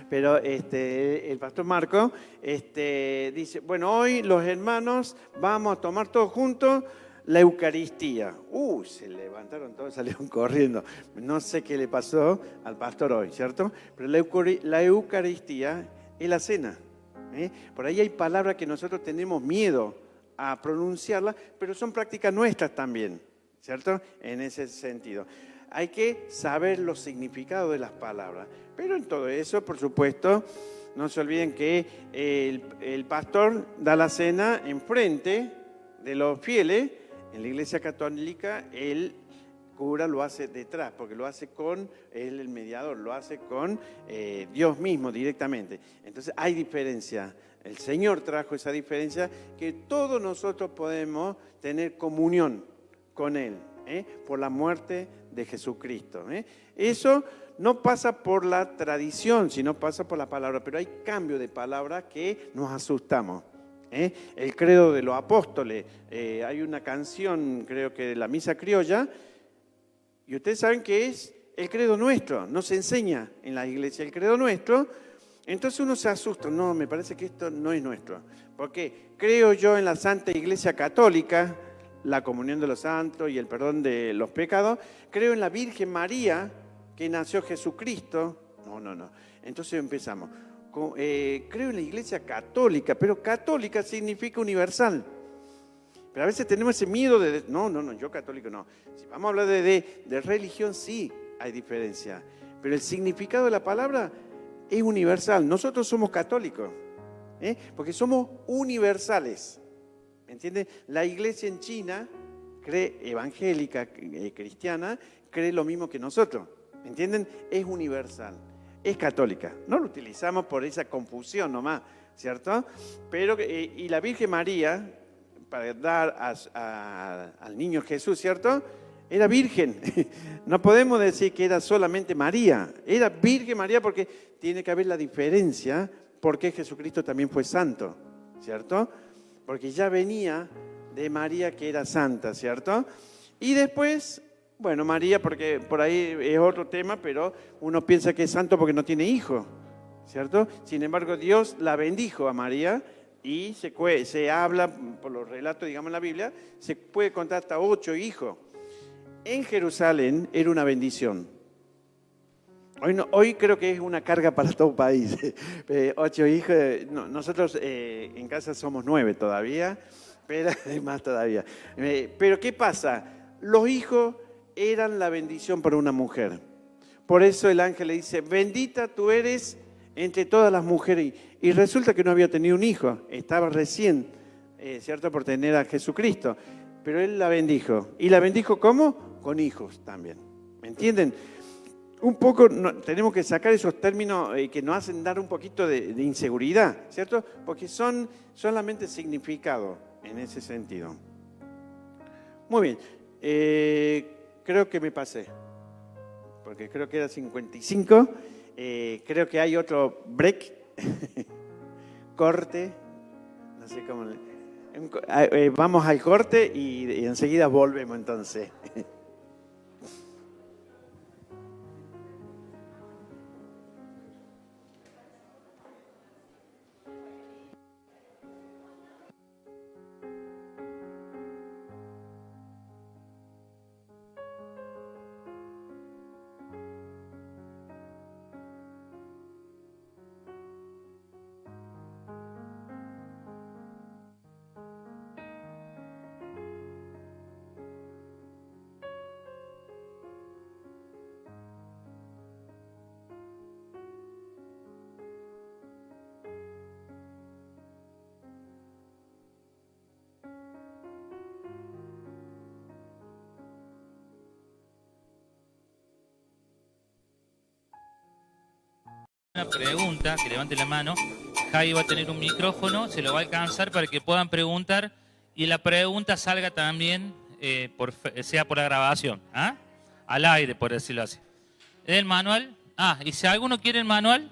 pero el pastor Marco dice, bueno, hoy los hermanos vamos a tomar todos juntos la Eucaristía. Se levantaron todos, salieron corriendo. No sé qué le pasó al pastor hoy, ¿cierto? Pero la Eucaristía es la cena. Por ahí hay palabras que nosotros tenemos miedo a pronunciarlas, pero son prácticas nuestras también, ¿cierto? En ese sentido. Hay que saber los significados de las palabras. Pero en todo eso, por supuesto, no se olviden que el pastor da la cena enfrente de los fieles. En la Iglesia Católica, el cura lo hace detrás, porque lo hace con el mediador, lo hace con Dios mismo directamente. Entonces hay diferencia. El Señor trajo esa diferencia que todos nosotros podemos tener comunión con Él, por la muerte de Jesucristo. Eso no pasa por la tradición, sino pasa por la palabra, pero hay cambio de palabra que nos asustamos. El credo de los apóstoles, hay una canción, creo que de la misa criolla, y ustedes saben que es el credo nuestro, no se enseña en la iglesia el credo nuestro, entonces uno se asusta, no, me parece que esto no es nuestro, porque creo yo en la Santa Iglesia Católica, la comunión de los santos y el perdón de los pecados, creo en la Virgen María, que nació Jesucristo, no, entonces empezamos. Creo en la Iglesia Católica, pero católica significa universal. Pero a veces tenemos ese miedo de, no, yo católico no. Si vamos a hablar de religión, sí hay diferencia. Pero el significado de la palabra es universal. Nosotros somos católicos, porque somos universales. ¿Me entienden? La iglesia en China, cree evangélica, cristiana, cree lo mismo que nosotros. ¿Me entienden? Es universal. Es católica. No lo utilizamos por esa confusión nomás, ¿cierto? Pero, y la Virgen María, para dar al niño Jesús, ¿cierto? Era virgen. No podemos decir que era solamente María. Era Virgen María porque tiene que haber la diferencia, porque Jesucristo también fue santo, ¿cierto? Porque ya venía de María que era santa, ¿cierto? Y después... Bueno, María, porque por ahí es otro tema, pero uno piensa que es santo porque no tiene hijo, ¿cierto? Sin embargo, Dios la bendijo a María y se habla, por los relatos, digamos, en la Biblia, se puede contar hasta 8 hijos. En Jerusalén era una bendición. Hoy creo que es una carga para todo el país. 8 hijos, nosotros en casa somos 9 todavía, pero hay más todavía. Pero ¿qué pasa? Los hijos eran la bendición para una mujer. Por eso el ángel le dice, bendita tú eres entre todas las mujeres. Y resulta que no había tenido un hijo, estaba recién, ¿cierto?, por tener a Jesucristo. Pero él la bendijo. ¿Y la bendijo cómo? Con hijos también. ¿Me entienden? Un poco tenemos que sacar esos términos que nos hacen dar un poquito de inseguridad, ¿cierto? Porque son solamente significados en ese sentido. Muy bien. Creo que me pasé, porque creo que era 55. Creo que hay otro break, corte, no sé cómo. Vamos al corte y enseguida volvemos entonces. Una pregunta, que levante la mano. Javi va a tener un micrófono, se lo va a alcanzar para que puedan preguntar y la pregunta salga también, sea por la grabación, al aire, por decirlo así. ¿El manual? Y si alguno quiere el manual,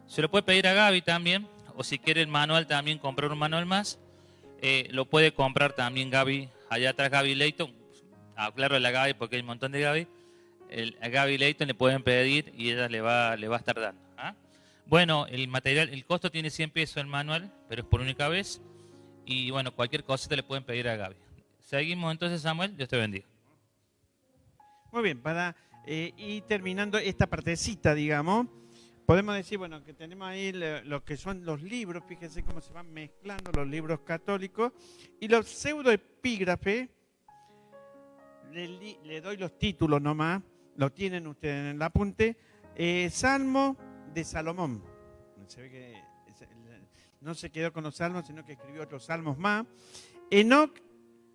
se lo puede pedir a Gaby también, o si quiere el manual también, comprar un manual más, lo puede comprar también Gaby, allá atrás Gaby Leighton, claro, la Gaby porque hay un montón de Gaby. A Gaby Leighton le pueden pedir y ella le va a estar dando. Bueno, el material, el costo tiene 100 pesos el manual, pero es por única vez. Y bueno, cualquier cosa le pueden pedir a Gaby. Seguimos entonces, Samuel. Dios te bendiga. Muy bien, para ir terminando esta partecita, digamos, podemos decir, bueno, que tenemos ahí lo que son los libros, fíjense cómo se van mezclando los libros católicos y los pseudoepígrafes. Le doy los títulos nomás, lo tienen ustedes en el apunte. Salmo de Salomón. Se ve que no se quedó con los salmos, sino que escribió otros salmos más. Enoc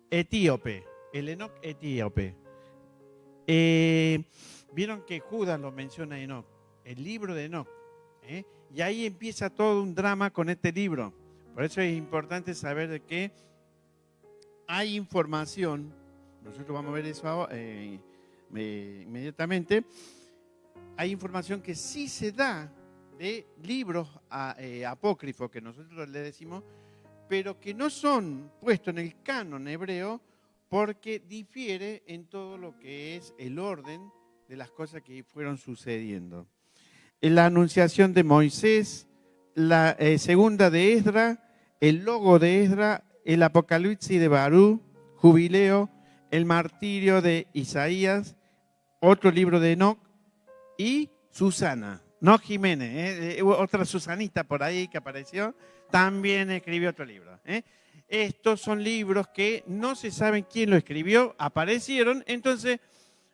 etíope, el Enoc etíope. Vieron que Judas lo menciona Enoc, el libro de Enoc. Y ahí empieza todo un drama con este libro. Por eso es importante saber de que hay información. Nosotros vamos a ver eso ahora, inmediatamente. Hay información que sí se da de libros apócrifos, que nosotros le decimos, pero que no son puestos en el canon hebreo porque difiere en todo lo que es el orden de las cosas que fueron sucediendo. La anunciación de Moisés, la segunda de Esdra, el logo de Esdra, el Apocalipsis de Barú, Jubileo, el martirio de Isaías, otro libro de Enoc y Susana, no Jiménez, otra Susanita por ahí que apareció, también escribió otro libro. Estos son libros que no se sabe quién lo escribió, aparecieron, entonces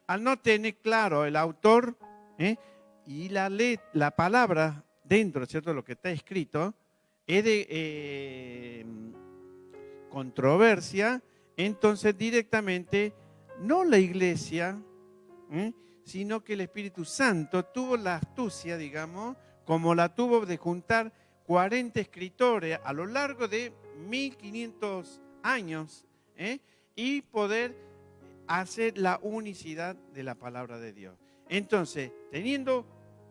al no tener claro el autor y la palabra dentro, ¿cierto?, de lo que está escrito, es de controversia, entonces directamente no la iglesia, sino que el Espíritu Santo tuvo la astucia, digamos, como la tuvo de juntar 40 escritores a lo largo de 1500 años y poder hacer la unicidad de la palabra de Dios. Entonces, teniendo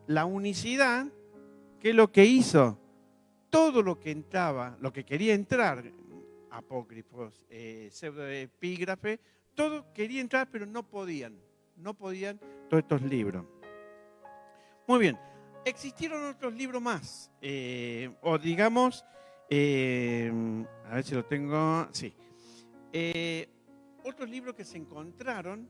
la unicidad, ¿qué es lo que hizo? Todo lo que entraba, lo que quería entrar, apócrifos, pseudoepígrafes, todo quería entrar, pero no podían todos estos libros. Muy bien, existieron otros libros más, o digamos, a ver si lo tengo, sí, otros libros que se encontraron.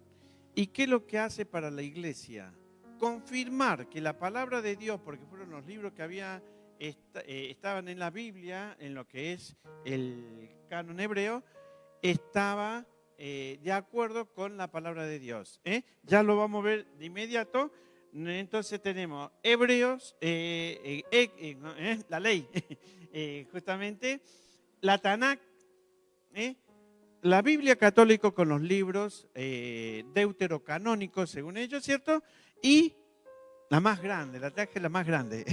¿Y qué es lo que hace para la iglesia? Confirmar que la palabra de Dios, porque fueron los libros que estaban en la Biblia, en lo que es el canon hebreo, estaba de acuerdo con la palabra de Dios. Ya lo vamos a ver de inmediato. Entonces tenemos Hebreos, la ley, justamente, la Tanakh, la Biblia católica con los libros deuterocanónicos, según ellos, ¿cierto? Y la más grande, la traje la más grande.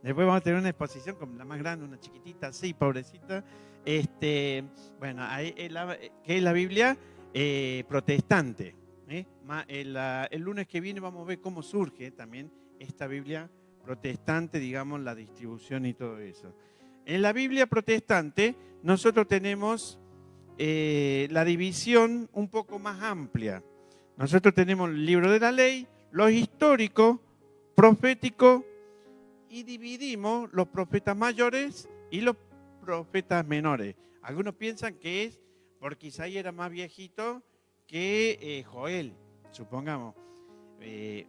Después vamos a tener una exposición con la más grande, una chiquitita así, pobrecita. Bueno, que es la Biblia protestante. El lunes que viene vamos a ver cómo surge también esta Biblia protestante, digamos, la distribución y todo eso. En la Biblia protestante nosotros tenemos la división un poco más amplia. Nosotros tenemos el libro de la ley, los históricos, proféticos, y dividimos los profetas mayores y los profetas menores. Algunos piensan que es porque Isaías era más viejito que Joel, supongamos.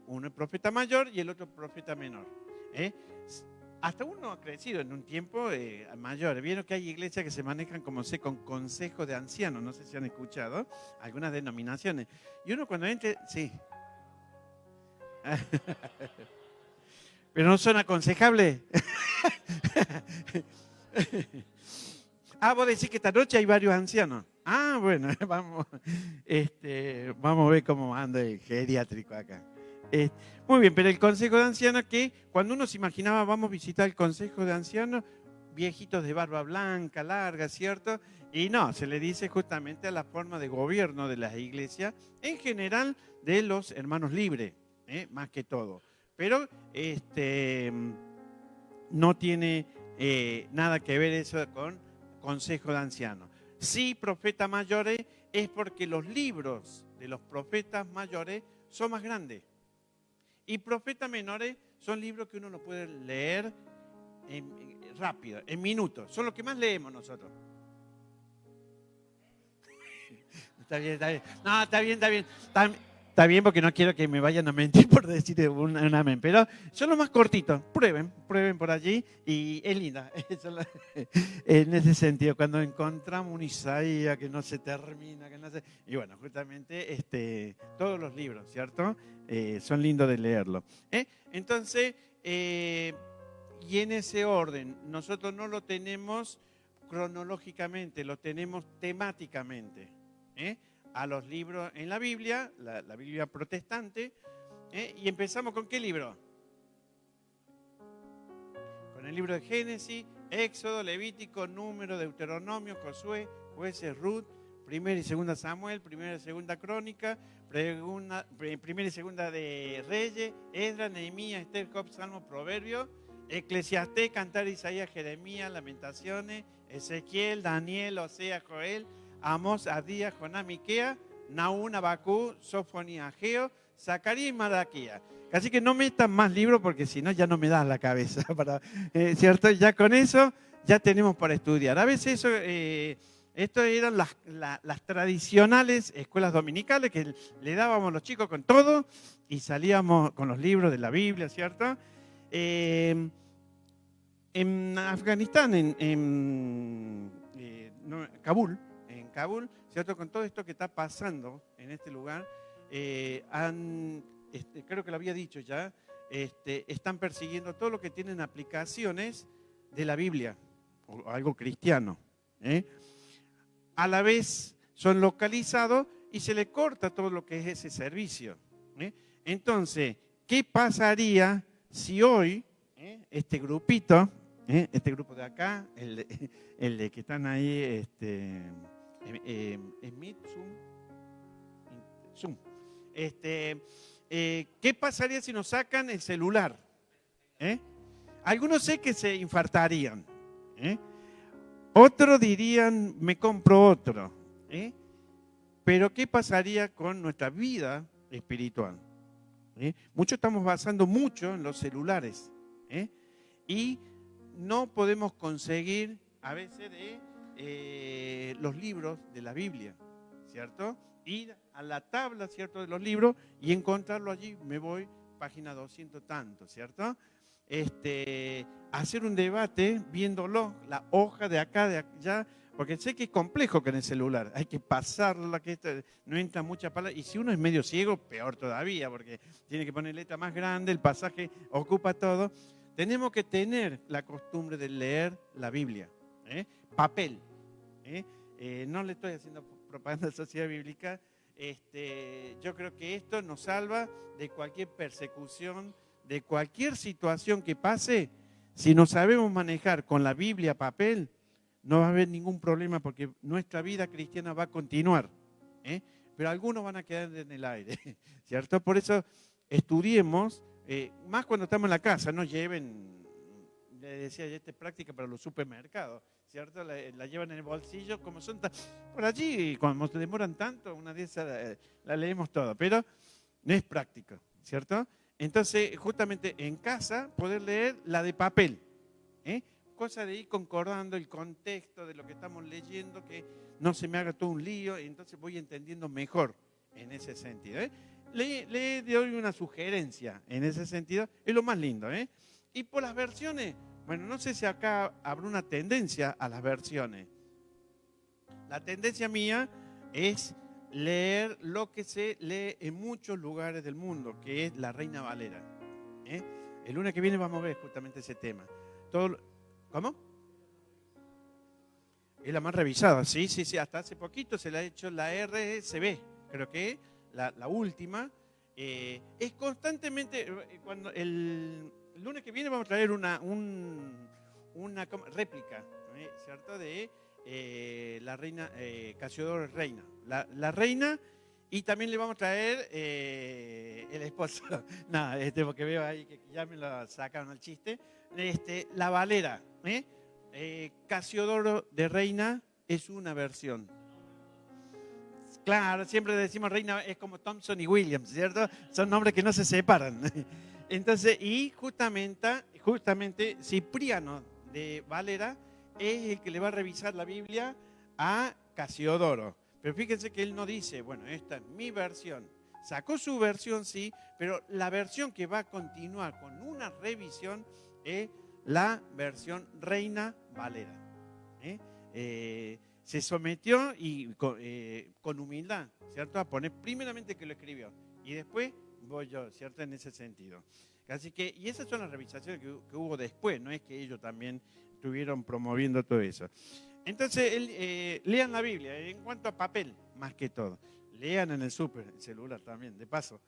Uno es profeta mayor y el otro profeta menor. Hasta uno ha crecido en un tiempo mayor. Vieron que hay iglesias que se manejan como con consejos de ancianos, no sé si han escuchado, algunas denominaciones. Y uno cuando entre, sí. Pero no son aconsejables. Vos decís que esta noche hay varios ancianos. Bueno, vamos a ver cómo anda el geriátrico acá. Muy bien, pero el consejo de ancianos, que cuando uno se imaginaba vamos a visitar el consejo de ancianos, viejitos de barba blanca, larga, ¿cierto? Y no, se le dice justamente a la forma de gobierno de las iglesias, en general de los hermanos libres, más que todo. Pero no tiene nada que ver eso con consejo de ancianos. Sí, profetas mayores es porque los libros de los profetas mayores son más grandes. Y profetas menores son libros que uno no puede leer rápido, en minutos. Son los que más leemos nosotros. está bien, está bien. No, está bien, está bien. Está bien porque no quiero que me vayan a mentir por decir un amén. Pero son los más cortitos. Prueben por allí. Y es linda. En ese sentido, cuando encontramos un Isaías que no se termina, que no se... Y bueno, justamente todos los libros, ¿cierto? Son lindos de leerlo. Entonces, y en ese orden, nosotros no lo tenemos cronológicamente, lo tenemos temáticamente. A los libros en la Biblia, la Biblia protestante, y empezamos con ¿qué libro? Con el libro de Génesis, Éxodo, Levítico, Número, Deuteronomio, Josué, Jueces, Ruth, Primera y Segunda Samuel, Primera y Segunda Crónica, Primera y Segunda de Reyes, Esdras, Nehemías, Esther, Job, Salmo, Proverbio, Eclesiastés, Cantar, Isaías, Jeremías, Lamentaciones, Ezequiel, Daniel, Oseas, Joel, Amós, Abdías, Jonás, Miqueas, Nahum, Abacú, Sofonías, Ageo, Zacarías y Malaquías. Así que no metan más libros porque si no ya no me das la cabeza. ¿Cierto? Ya con eso ya tenemos para estudiar. A veces esto eran las tradicionales escuelas dominicales que le dábamos a los chicos con todo y salíamos con los libros de la Biblia, ¿cierto? En Afganistán, en Kabul, ¿cierto? Con todo esto que está pasando en este lugar, creo que lo había dicho ya, están persiguiendo todo lo que tienen aplicaciones de la Biblia, o algo cristiano. A la vez son localizados y se le corta todo lo que es ese servicio. Entonces, ¿qué pasaría si hoy este grupito, este grupo de acá, el de que están ahí, Zoom. ¿Qué pasaría si nos sacan el celular? Algunos sé que se infartarían. Otros dirían, me compro otro. Pero ¿qué pasaría con nuestra vida espiritual? Muchos estamos basando mucho en los celulares. Y no podemos conseguir a veces los libros de la Biblia, ¿cierto? Ir a la tabla, ¿cierto?, de los libros y encontrarlo allí. Me voy, página 200 tanto, ¿cierto? Hacer un debate viéndolo, la hoja de acá, de allá, porque sé que es complejo con el celular. Hay que pasarla, que no entra mucha palabra. Y si uno es medio ciego, peor todavía, porque tiene que poner letra más grande, el pasaje ocupa todo. Tenemos que tener la costumbre de leer la Biblia. Papel. No le estoy haciendo propaganda de Sociedad Bíblica. Yo creo que esto nos salva de cualquier persecución, de cualquier situación que pase. Si nos sabemos manejar con la Biblia papel, no va a haber ningún problema porque nuestra vida cristiana va a continuar. Pero algunos van a quedar en el aire, ¿cierto? Por eso estudiemos, más cuando estamos en la casa, no lleven, le decía ya, esta es práctica para los supermercados, ¿cierto? La llevan en el bolsillo, como son por allí, como se demoran tanto, una de esas la leemos todo, pero no es práctico, ¿cierto? Entonces, justamente en casa, poder leer la de papel, cosa de ir concordando el contexto de lo que estamos leyendo, que no se me haga todo un lío, y entonces voy entendiendo mejor en ese sentido. Le doy una sugerencia en ese sentido, es lo más lindo. Y por las versiones, bueno, no sé si acá habrá una tendencia a las versiones. La tendencia mía es leer lo que se lee en muchos lugares del mundo, que es la Reina Valera. El lunes que viene vamos a ver justamente ese tema. ¿Cómo? Es la más revisada, sí, hasta hace poquito se le ha hecho la RSV, creo que la última. Es constantemente, cuando el lunes que viene vamos a traer una réplica, ¿cierto? De la reina, Casiodoro Reina. La reina, y también le vamos a traer el esposo. No, porque veo ahí que ya me lo sacaron al chiste. La Valera, Casiodoro de Reina es una versión. Claro, siempre decimos Reina, es como Thompson y Williams, ¿cierto? Son nombres que no se separan. Entonces, y justamente Cipriano de Valera es el que le va a revisar la Biblia a Casiodoro. Pero fíjense que él no dice, bueno, esta es mi versión. Sacó su versión, sí, pero la versión que va a continuar con una revisión es la versión Reina Valera. Se sometió y con humildad, ¿cierto? A poner primeramente que lo escribió y después voy yo, ¿cierto? En ese sentido. Así que, y esas son las revisaciones que hubo después, no es que ellos también estuvieron promoviendo todo eso. Entonces, lean la Biblia, en cuanto a papel, más que todo. Lean en el súper, el celular también, de paso.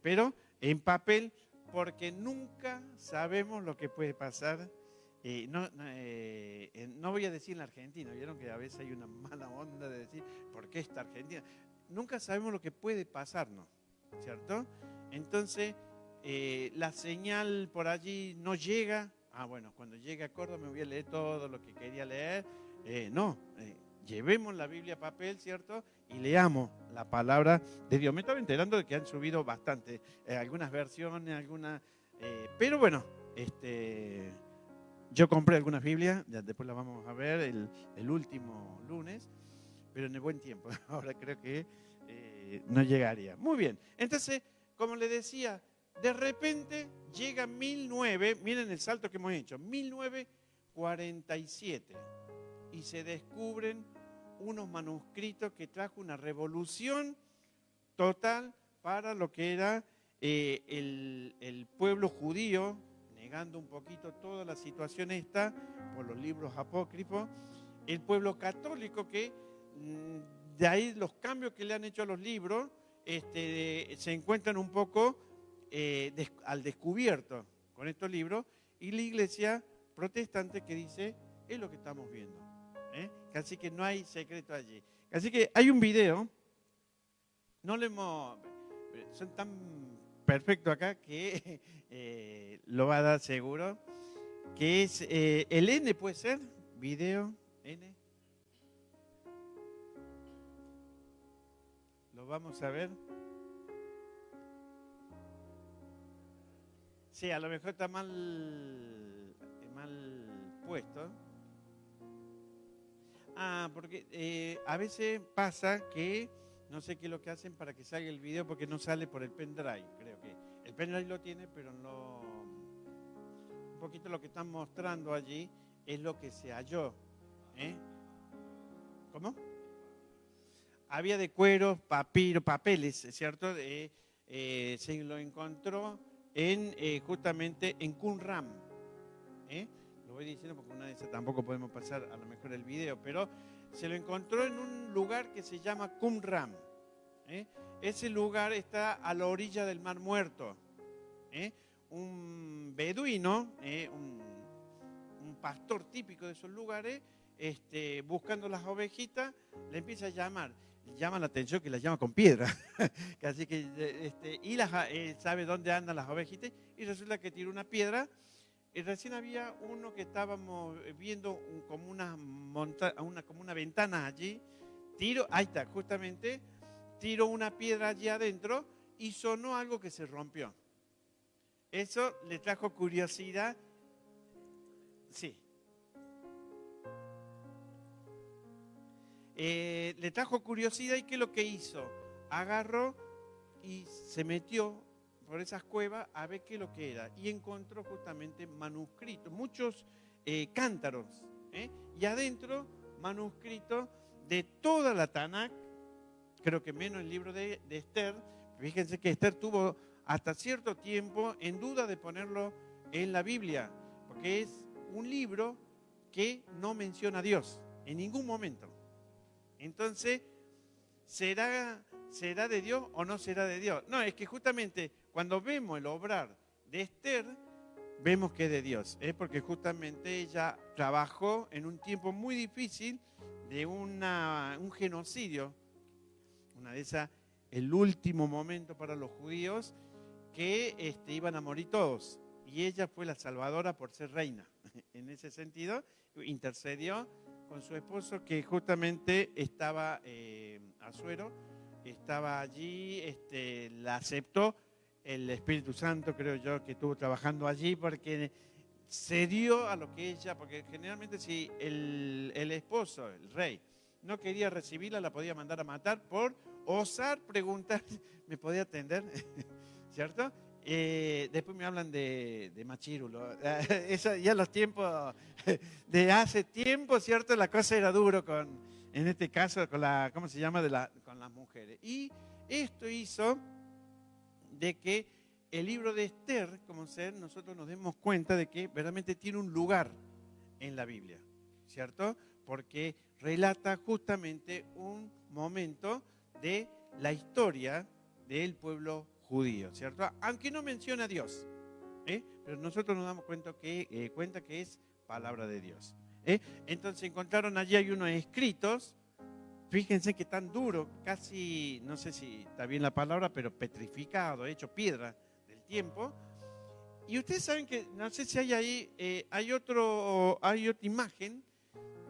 Pero en papel, porque nunca sabemos lo que puede pasar. No voy a decir en la Argentina, vieron que a veces hay una mala onda de decir, ¿por qué esta Argentina? Nunca sabemos lo que puede pasarnos, ¿cierto? Entonces, la señal por allí no llega. Bueno, cuando llegue a Córdoba me voy a leer todo lo que quería leer. Llevemos la Biblia a papel, ¿cierto? Y leamos la palabra de Dios. Me estaba enterando de que han subido bastante, algunas versiones, pero bueno, yo compré algunas Biblias, ya después las vamos a ver el último lunes, pero en el buen tiempo. Ahora creo que no llegaría. Muy bien, entonces, como le decía, de repente llega 1900, miren el salto que hemos hecho, 1947, y se descubren unos manuscritos que trajo una revolución total para lo que era el pueblo judío, negando un poquito toda la situación esta por los libros apócrifos, el pueblo católico que de ahí los cambios que le han hecho a los libros se encuentran un poco al descubierto con estos libros, y la iglesia protestante que dice, es lo que estamos viendo. Así que no hay secreto allí. Así que hay un video, son tan perfectos acá que lo va a dar seguro, que es el N, puede ser, video N. Lo vamos a ver. Sí, a lo mejor está mal puesto. Porque a veces pasa que no sé qué es lo que hacen para que salga el video, porque no sale por el pendrive, creo que. El pendrive lo tiene, pero no. Un poquito lo que están mostrando allí es lo que se halló. ¿Cómo? Había de cuero, papeles, ¿cierto? Se lo encontró justamente en Qumran. Lo voy diciendo porque una de esas tampoco podemos pasar a lo mejor el video, pero se lo encontró en un lugar que se llama Qumran. Ese lugar está a la orilla del Mar Muerto. Un beduino, un pastor típico de esos lugares, buscando las ovejitas, le empieza a llamar. Llama la atención que las llama con piedra. Así que, sabe dónde andan las ovejitas, y resulta que tiró una piedra. Y recién había uno que estábamos viendo como una ventana allí. Ahí está, justamente, tiró una piedra allí adentro y sonó algo que se rompió. Eso le trajo curiosidad. Sí. Le trajo curiosidad, y ¿qué es lo que hizo? Agarró y se metió por esas cuevas a ver qué es lo que era, y encontró justamente manuscritos, muchos cántaros, y adentro manuscritos de toda la Tanakh, creo que menos el libro de Esther. Fíjense que Esther tuvo hasta cierto tiempo en duda de ponerlo en la Biblia, porque es un libro que no menciona a Dios en ningún momento. Entonces, ¿será de Dios o no será de Dios? No, es que justamente cuando vemos el obrar de Esther, vemos que es de Dios, porque justamente ella trabajó en un tiempo muy difícil de un genocidio, una de esas, el último momento para los judíos, que iban a morir todos, y ella fue la salvadora por ser reina. En ese sentido, intercedió con su esposo, que justamente estaba Asuero, estaba allí, la aceptó el Espíritu Santo, creo yo, que estuvo trabajando allí, porque se dio a lo que ella, porque generalmente si el esposo, el rey, no quería recibirla, la podía mandar a matar por osar preguntar, ¿me podía atender? ¿Cierto? Después me hablan de machirulo. Eso, ya los tiempos, de hace tiempo, ¿cierto? La cosa era duro en este caso, con la, ¿cómo se llama? Con las mujeres. Y esto hizo de que el libro de Esther, como ser, nosotros nos demos cuenta de que verdaderamente tiene un lugar en la Biblia, ¿cierto? Porque relata justamente un momento de la historia del pueblo judío, ¿cierto? Aunque no menciona a Dios, pero nosotros nos damos cuenta que es palabra de Dios. Entonces encontraron allí, hay unos escritos, fíjense que tan duro, casi, no sé si está bien la palabra, pero petrificado, hecho piedra del tiempo. Y ustedes saben que, no sé si hay ahí, hay otra imagen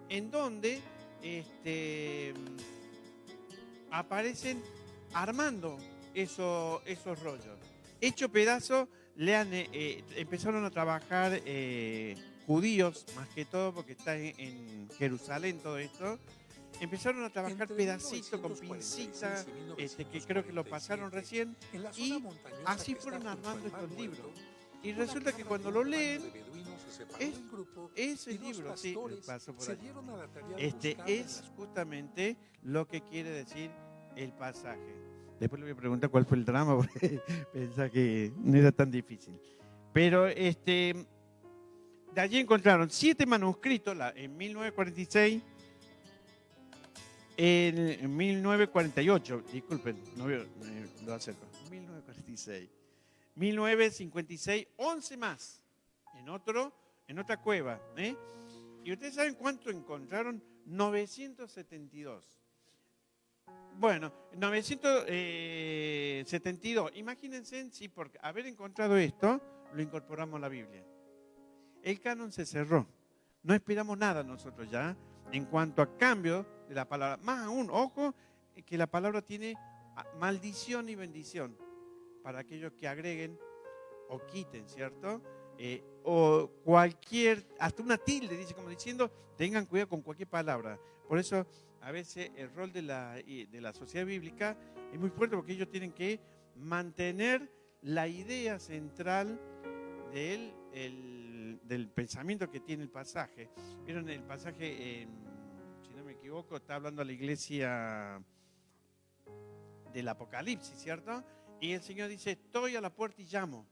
en donde aparecen armando esos rollos. Hecho pedazo, empezaron a trabajar judíos, más que todo, porque está en Jerusalén todo esto. Empezaron a trabajar pedacitos con pincita, que creo que lo pasaron recién, y así fueron armando estos libros. Y resulta que cuando lo leen, ese libro, sí, pasó por allí. Es justamente lo que quiere decir el pasaje. Después le voy a preguntar cuál fue el drama, porque pensaba que no era tan difícil. Pero de allí encontraron 7 manuscritos en 1946, en 1948, disculpen, no veo, lo acerco, 1946, 1956, 11 más en otra cueva. ¿Y ustedes saben cuánto encontraron? 972. Bueno, 972. Imagínense si por haber encontrado esto, lo incorporamos a la Biblia. El canon se cerró. No esperamos nada nosotros ya en cuanto a cambio de la palabra. Más aún, ojo, que la palabra tiene maldición y bendición para aquellos que agreguen o quiten, ¿cierto? O hasta una tilde, dice, como diciendo, tengan cuidado con cualquier palabra. Por eso, a veces, el rol de la sociedad bíblica es muy fuerte, porque ellos tienen que mantener la idea central del pensamiento que tiene el pasaje. Vieron el pasaje, si no me equivoco, está hablando a la iglesia del Apocalipsis, ¿cierto? Y el Señor dice, estoy a la puerta y llamo,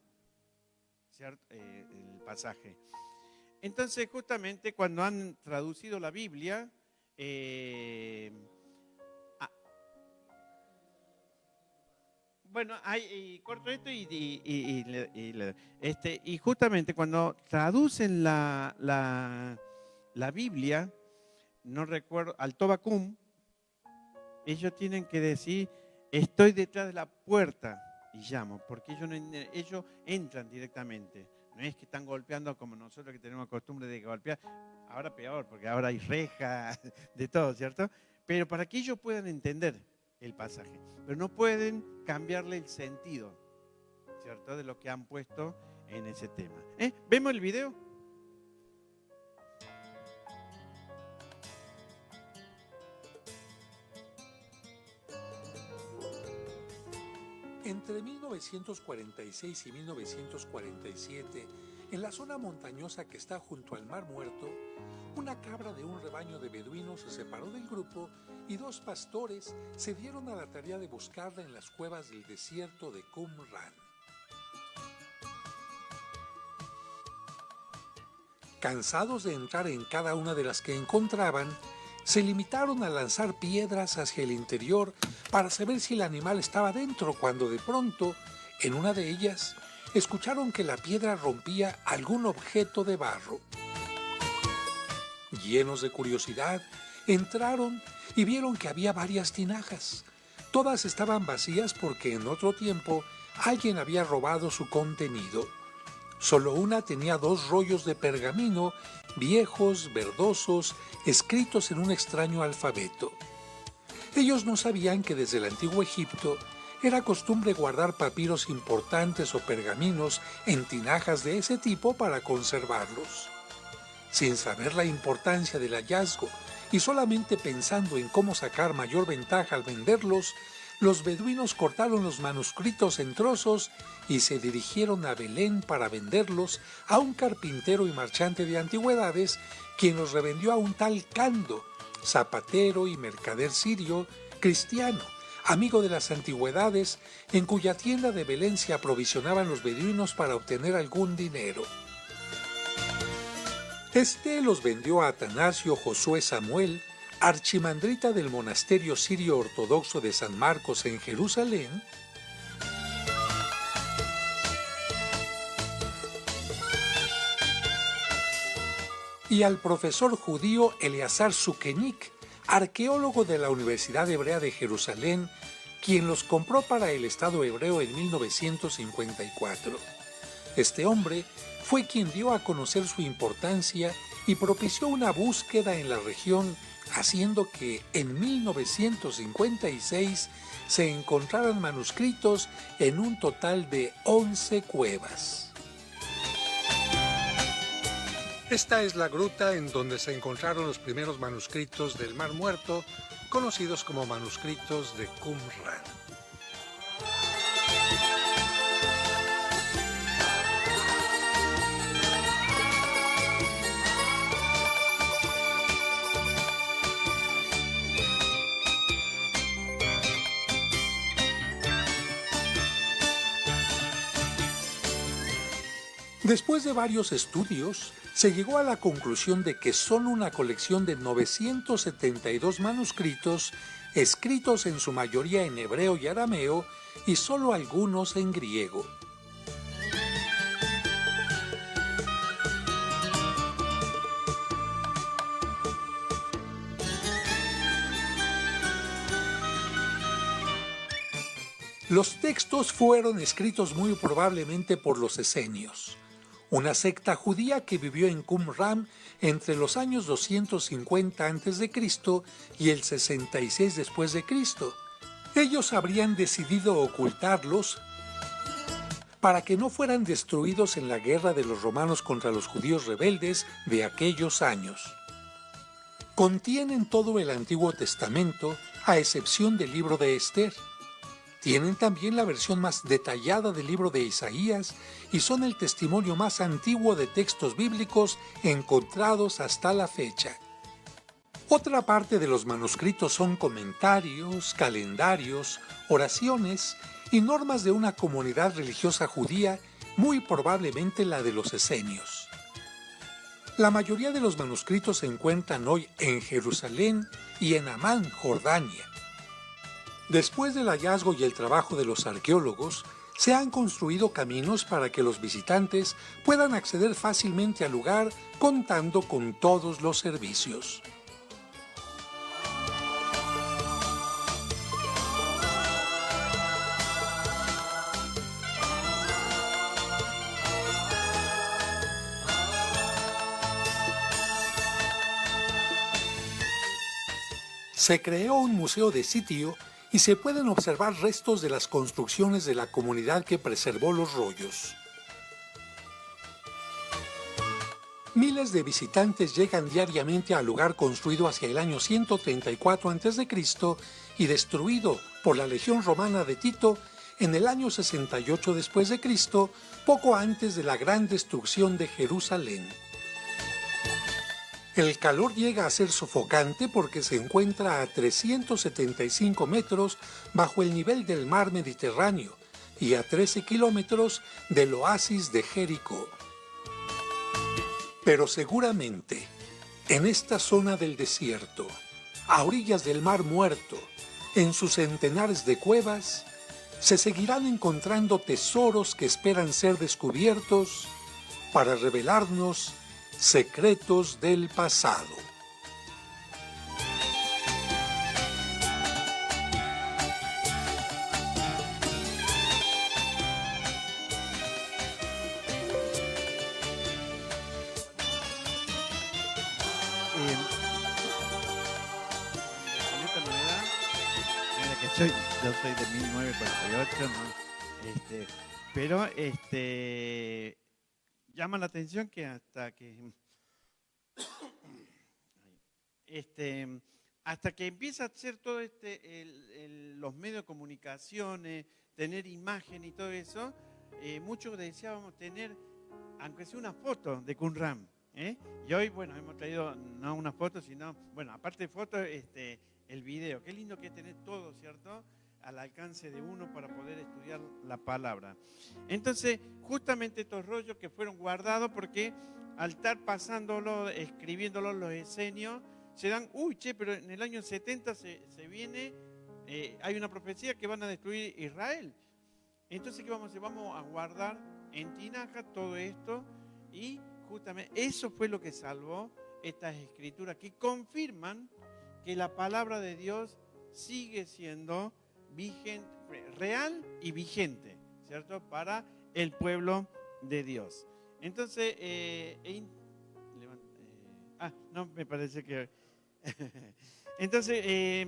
¿cierto? El pasaje. Entonces, justamente cuando han traducido la Biblia, bueno, corto esto y justamente cuando traducen la Biblia, no recuerdo, al Tobacum, ellos tienen que decir, estoy detrás de la puerta y llamo, porque ellos entran directamente. No es que están golpeando como nosotros que tenemos costumbre de golpear. Ahora peor, porque ahora hay rejas, de todo, ¿cierto? Pero para que ellos puedan entender el pasaje, pero no pueden cambiarle el sentido, ¿cierto? De lo que han puesto en ese tema. ¿Vemos el video? Entre 1946 y 1947, en la zona montañosa que está junto al Mar Muerto, una cabra de un rebaño de beduinos se separó del grupo y 2 pastores se dieron a la tarea de buscarla en las cuevas del desierto de Qumran. Cansados de entrar en cada una de las que encontraban, se limitaron a lanzar piedras hacia el interior para saber si el animal estaba dentro, cuando de pronto, en una de ellas, escucharon que la piedra rompía algún objeto de barro. Llenos de curiosidad, entraron y vieron que había varias tinajas. Todas estaban vacías porque en otro tiempo alguien había robado su contenido. Solo una tenía 2 rollos de pergamino, viejos, verdosos, escritos en un extraño alfabeto. Ellos no sabían que desde el antiguo Egipto era costumbre guardar papiros importantes o pergaminos en tinajas de ese tipo para conservarlos. Sin saber la importancia del hallazgo y solamente pensando en cómo sacar mayor ventaja al venderlos, los beduinos cortaron los manuscritos en trozos y se dirigieron a Belén para venderlos a un carpintero y marchante de antigüedades, quien los revendió a un tal Cando, zapatero y mercader sirio, cristiano, amigo de las antigüedades, en cuya tienda de Belén se aprovisionaban los beduinos para obtener algún dinero. Este los vendió a Atanasio Josué Samuel, archimandrita del monasterio sirio ortodoxo de San Marcos en Jerusalén, y al profesor judío Eleazar Sukenik, arqueólogo de la Universidad Hebrea de Jerusalén, quien los compró para el Estado hebreo en 1954. Este hombre fue quien dio a conocer su importancia y propició una búsqueda en la región, haciendo que en 1956 se encontraran manuscritos en un total de 11 cuevas. Esta es la gruta en donde se encontraron los primeros manuscritos del Mar Muerto, conocidos como manuscritos de Qumran. Después de varios estudios, se llegó a la conclusión de que son una colección de 972 manuscritos escritos en su mayoría en hebreo y arameo y solo algunos en griego. Los textos fueron escritos muy probablemente por los esenios, una secta judía que vivió en Qumran entre los años 250 a.C. y el 66 después de Cristo. Ellos habrían decidido ocultarlos para que no fueran destruidos en la guerra de los romanos contra los judíos rebeldes de aquellos años. Contienen todo el Antiguo Testamento, a excepción del libro de Esther. Tienen también la versión más detallada del libro de Isaías y son el testimonio más antiguo de textos bíblicos encontrados hasta la fecha. Otra parte de los manuscritos son comentarios, calendarios, oraciones y normas de una comunidad religiosa judía, muy probablemente la de los esenios. La mayoría de los manuscritos se encuentran hoy en Jerusalén y en Amán, Jordania. Después del hallazgo y el trabajo de los arqueólogos, se han construido caminos para que los visitantes puedan acceder fácilmente al lugar contando con todos los servicios. Se creó un museo de sitio y se pueden observar restos de las construcciones de la comunidad que preservó los rollos. Miles de visitantes llegan diariamente al lugar construido hacia el año 134 a.C. y destruido por la legión romana de Tito en el año 68 después de Cristo, poco antes de la gran destrucción de Jerusalén. El calor llega a ser sofocante porque se encuentra a 375 metros bajo el nivel del mar Mediterráneo y a 13 kilómetros del oasis de Jericó. Pero seguramente, en esta zona del desierto, a orillas del Mar Muerto, en sus centenares de cuevas, se seguirán encontrando tesoros que esperan ser descubiertos para revelarnos secretos del pasado. Con esta novedad, mira que yo soy de 1948, ¿no? Pero llama la atención que hasta que Hasta que empieza a hacer todo los medios de comunicaciones, tener imagen y todo eso, muchos deseábamos tener, aunque sea una foto de Qumran. Y hoy, bueno, hemos traído no una foto, sino, bueno, aparte de fotos, el video. Qué lindo que es tener todo, ¿cierto?, al alcance de uno para poder estudiar la palabra. Entonces, justamente estos rollos que fueron guardados, porque al estar pasándolo, escribiéndolo los esenios, se dan, pero en el año 70 se viene, hay una profecía que van a destruir Israel. Entonces, ¿qué vamos a hacer? Vamos a guardar en tinaja todo esto, y justamente eso fue lo que salvó estas escrituras, que confirman que la palabra de Dios sigue siendo vigente, real y vigente, ¿cierto?, para el pueblo de Dios. Entonces, no, me parece que... Entonces,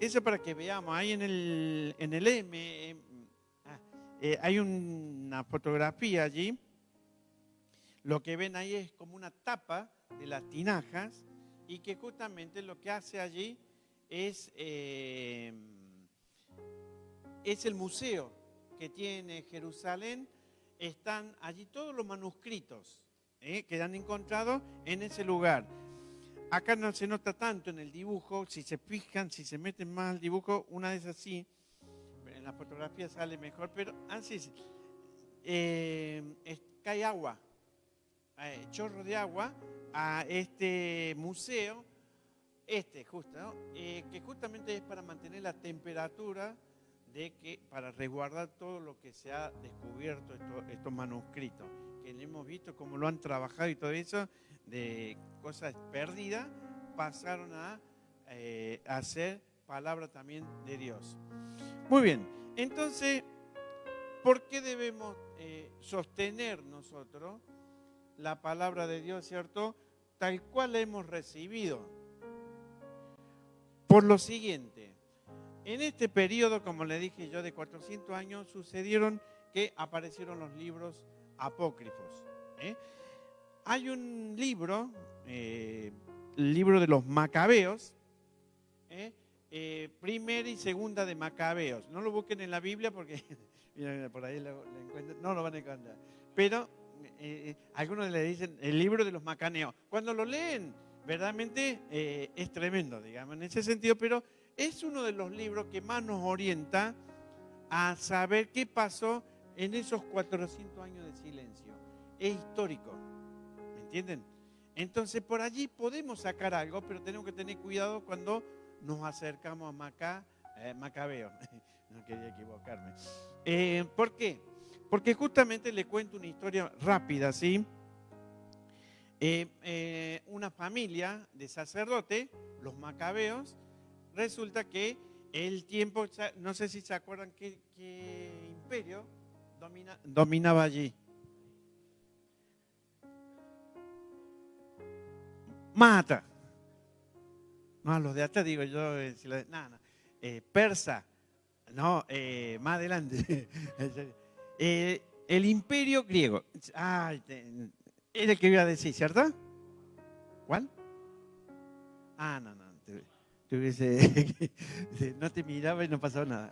eso para que veamos, ahí en el M, hay una fotografía allí. Lo que ven ahí es como una tapa de las tinajas, y que justamente lo que hace allí es el museo que tiene Jerusalén. Están allí todos los manuscritos que han encontrado en ese lugar. Acá no se nota tanto en el dibujo, si se fijan, si se meten más al dibujo, una vez así, en la fotografía sale mejor, pero así cae agua, chorro de agua a este museo, justo, ¿no? Que justamente es para mantener la temperatura, para resguardar todo lo que se ha descubierto, estos manuscritos, que hemos visto cómo lo han trabajado y todo eso, de cosas perdidas, pasaron a ser palabra también de Dios. Muy bien, entonces, ¿por qué debemos sostener nosotros la palabra de Dios, cierto?, tal cual la hemos recibido? Por lo siguiente, en este periodo, como le dije yo, de 400 años, sucedieron que aparecieron los libros apócrifos. Hay un libro, el libro de los Macabeos, primera y segunda de Macabeos. No lo busquen en la Biblia porque mira, por ahí lo encuentran, no lo van a encontrar. Pero algunos le dicen el libro de los Macaneos. Cuando lo leen, verdaderamente es tremendo, digamos, en ese sentido, pero es uno de los libros que más nos orienta a saber qué pasó en esos 400 años de silencio. Es histórico, ¿me entienden? Entonces por allí podemos sacar algo, pero tenemos que tener cuidado cuando nos acercamos a Macabeo. No quería equivocarme. ¿Por qué? Porque justamente le cuento una historia rápida, ¿sí? Una familia de sacerdotes, los Macabeos, resulta que el tiempo, no sé si se acuerdan qué imperio dominaba allí. Mata. No, los de atrás digo yo, persa. No, más adelante. El imperio griego. Era el que iba a decir, ¿cierto? ¿Cuál? No. No te miraba y no pasaba nada.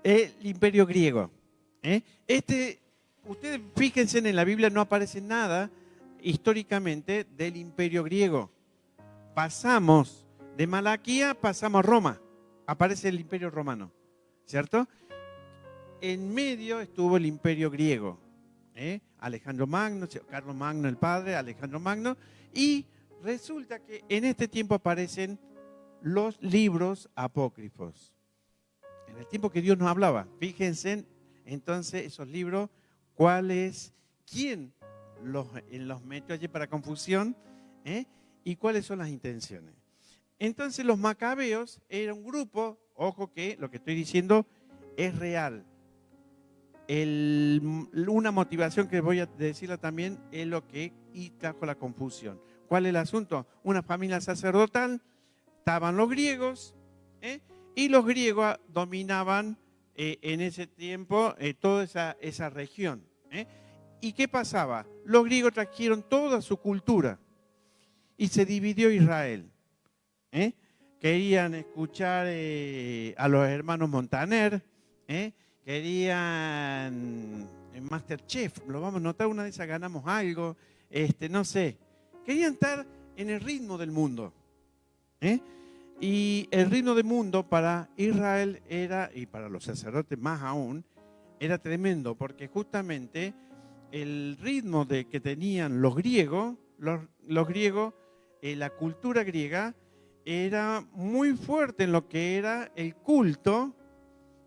El imperio griego. Ustedes fíjense, en la Biblia no aparece nada históricamente del imperio griego. Pasamos de Malaquía, pasamos a Roma. Aparece el imperio romano, ¿cierto? En medio estuvo el imperio griego. Alejandro Magno, Carlos Magno el padre, Alejandro Magno, y resulta que en este tiempo aparecen los libros apócrifos. En el tiempo que Dios nos hablaba, fíjense entonces esos libros, quién los metió allí para confusión, y cuáles son las intenciones. Entonces los Macabeos era un grupo, ojo que lo que estoy diciendo es real. Una motivación que voy a decirla también es lo que trajo la confusión. ¿Cuál es el asunto? Una familia sacerdotal, estaban los griegos, y los griegos dominaban en ese tiempo toda esa región. ¿Y qué pasaba? Los griegos trajeron toda su cultura, y se dividió Israel. Querían escuchar a los hermanos Montaner, querían Masterchef, lo vamos a notar, una de esas ganamos algo, no sé. Querían estar en el ritmo del mundo. Y el ritmo del mundo para Israel era, y para los sacerdotes más aún, era tremendo, porque justamente el ritmo que tenían los griegos, la cultura griega era muy fuerte en lo que era el culto,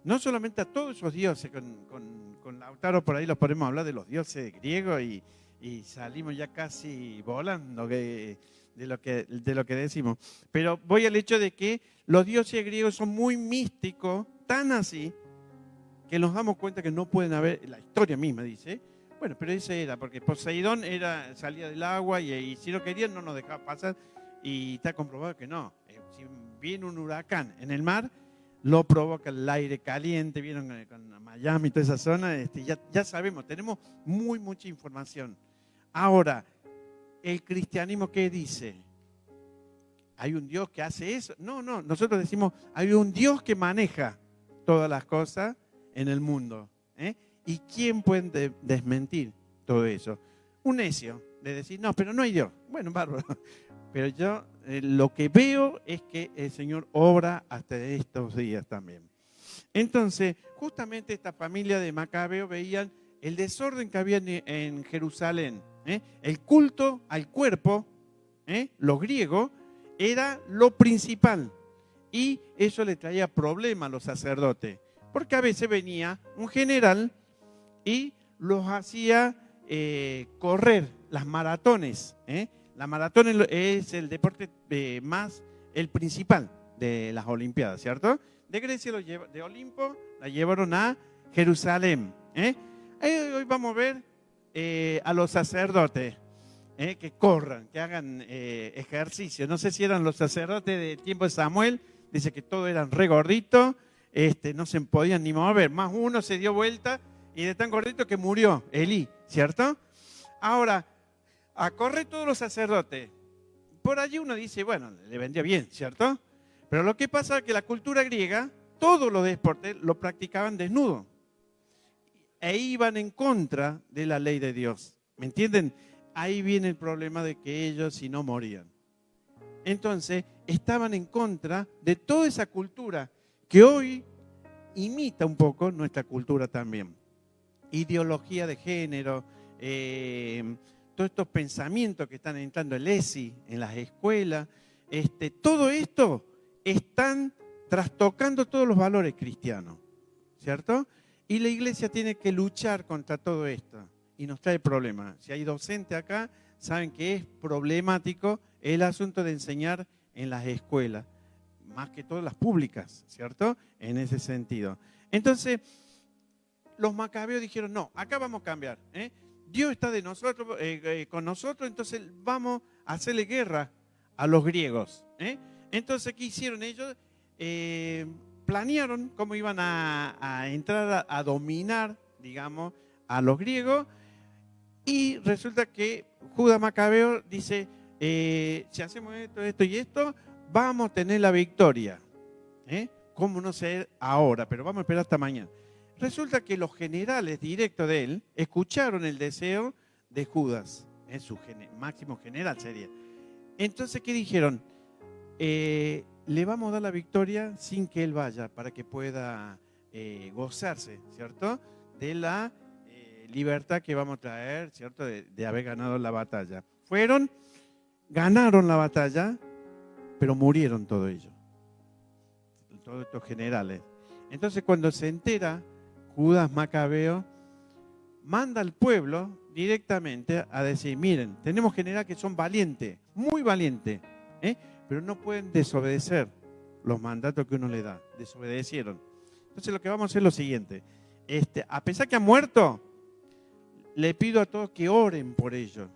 no solamente a todos esos dioses, con Lautaro por ahí los podemos hablar de los dioses griegos y salimos ya casi volando de lo que decimos. Pero voy al hecho de que los dioses griegos son muy místicos, tan así, que nos damos cuenta que no pueden haber, la historia misma dice, bueno, pero ese era, porque Poseidón salía del agua y si no querían no nos dejaba pasar, y está comprobado que no. Si viene un huracán en el mar, lo provoca el aire caliente, vieron con Miami y toda esa zona, ya sabemos, tenemos mucha información. Ahora, ¿el cristianismo qué dice? ¿Hay un Dios que hace eso? No, nosotros decimos, hay un Dios que maneja todas las cosas en el mundo. ¿Y quién puede desmentir todo eso? Un necio de decir, no, pero no hay Dios. Bueno, bárbaro. Pero yo lo que veo es que el Señor obra hasta estos días también. Entonces, justamente esta familia de Macabeo veían el desorden que había en Jerusalén. El culto al cuerpo, los griegos, era lo principal. Y eso le traía problemas a los sacerdotes. Porque a veces venía un general y los hacía correr las maratones. La maratón es el deporte más, el principal de las Olimpiadas, ¿cierto? De Grecia, de Olimpo, la llevaron a Jerusalén. Hoy vamos a ver a los sacerdotes que corran, que hagan ejercicio. No sé si eran los sacerdotes de tiempo de Samuel, dice que todos eran re gorditos, no se podían ni mover. Más uno se dio vuelta y de tan gordito que murió, Elí, ¿cierto? Ahora, a correr todos los sacerdotes. Por allí uno dice, bueno, le vendría bien, ¿cierto? Pero lo que pasa es que la cultura griega, todos los deportes lo practicaban desnudo. E iban en contra de la ley de Dios. ¿Me entienden? Ahí viene el problema de que ellos si no morían. Entonces, estaban en contra de toda esa cultura que hoy imita un poco nuestra cultura también. Ideología de género, todos estos pensamientos que están entrando el ESI en las escuelas, todo esto están trastocando todos los valores cristianos, ¿cierto? Y la iglesia tiene que luchar contra todo esto y nos trae problemas. Si hay docentes acá, saben que es problemático el asunto de enseñar en las escuelas, más que todas las públicas, ¿cierto? En ese sentido. Entonces, los macabeos dijeron, no, acá vamos a cambiar, Dios está con nosotros, entonces vamos a hacerle guerra a los griegos. Entonces, ¿qué hicieron ellos? Planearon cómo iban a entrar a dominar, digamos, a los griegos. Y resulta que Judas Macabeo dice, si hacemos esto y esto, vamos a tener la victoria. ¿Cómo no sé ahora? Pero vamos a esperar hasta mañana. Resulta que los generales directos de él escucharon el deseo de Judas, su máximo general sería. Entonces, ¿qué dijeron? Le vamos a dar la victoria sin que él vaya, para que pueda gozarse, ¿cierto? De la libertad que vamos a traer, ¿cierto? De haber ganado la batalla. Ganaron la batalla, pero murieron todos ellos, todos estos generales. Entonces, cuando se entera Judas Macabeo, manda al pueblo directamente a decir, miren, tenemos generales que son valientes, muy valientes, pero no pueden desobedecer los mandatos que uno le da. Desobedecieron. Entonces lo que vamos a hacer es lo siguiente. A pesar que ha muerto, le pido a todos que oren por ellos,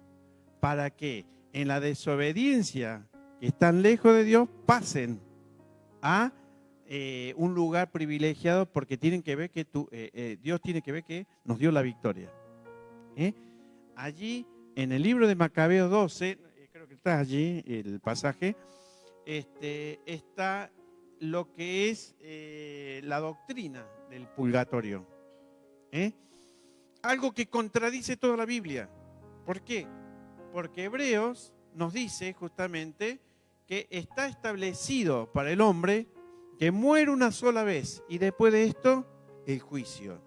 para que en la desobediencia que están lejos de Dios pasen a un lugar privilegiado, porque tienen que ver que Dios tiene que ver que nos dio la victoria. Allí, en el libro de Macabeos 12, creo que está allí el pasaje, está lo que es la doctrina del purgatorio. Algo que contradice toda la Biblia. ¿Por qué? Porque Hebreos nos dice justamente que está establecido para el hombre que muere una sola vez y después de esto el juicio.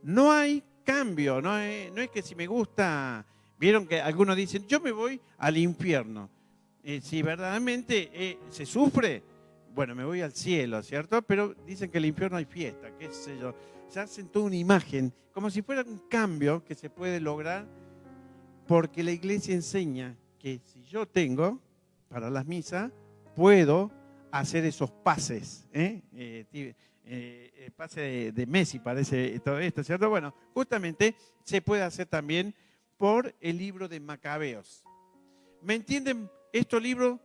No hay cambio, no es que si me gusta, vieron que algunos dicen yo me voy al infierno. Si verdaderamente se sufre, bueno, me voy al cielo, ¿cierto? Pero dicen que en el infierno hay fiesta, qué sé yo. Se hacen toda una imagen, como si fuera un cambio que se puede lograr, porque la iglesia enseña que si yo tengo para las misas, puedo hacer esos pases, pase de Messi parece todo esto, ¿cierto? Bueno, justamente se puede hacer también por el libro de Macabeos. ¿Me entienden? Este libro,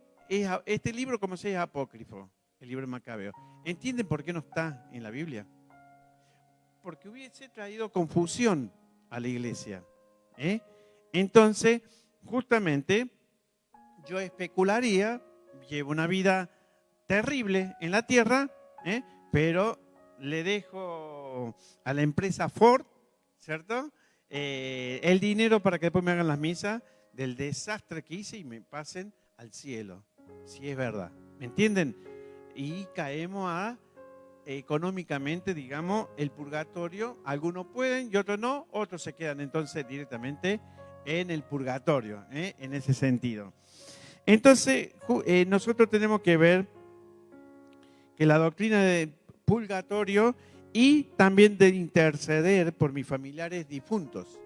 como se llama, es apócrifo, el libro de Macabeos. ¿Entienden por qué no está en la Biblia? Porque hubiese traído confusión a la iglesia. Entonces, justamente, yo especularía, llevo una vida terrible en la tierra, pero le dejo a la empresa Ford, ¿cierto? El dinero para que después me hagan las misas del desastre que hice y me pasen al cielo, si es verdad. ¿Me entienden? Y caemos a, económicamente, digamos, el purgatorio. Algunos pueden y otros no, otros se quedan entonces directamente en el purgatorio, en ese sentido. Entonces, nosotros tenemos que ver que la doctrina del purgatorio y también de interceder por mis familiares difuntos,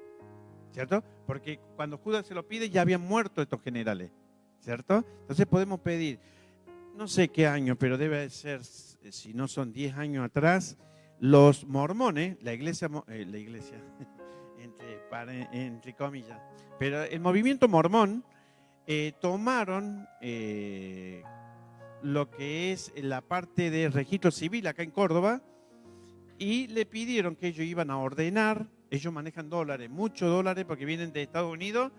¿cierto? Porque cuando Judas se lo pide ya habían muerto estos generales, ¿cierto? Entonces podemos pedir, no sé qué año, pero debe ser, si no son 10 años atrás, los mormones, la iglesia entre comillas, pero el movimiento mormón tomaron lo que es la parte de registro civil acá en Córdoba y le pidieron que ellos iban a ordenar. Ellos manejan dólares, muchos dólares, porque vienen de Estados Unidos,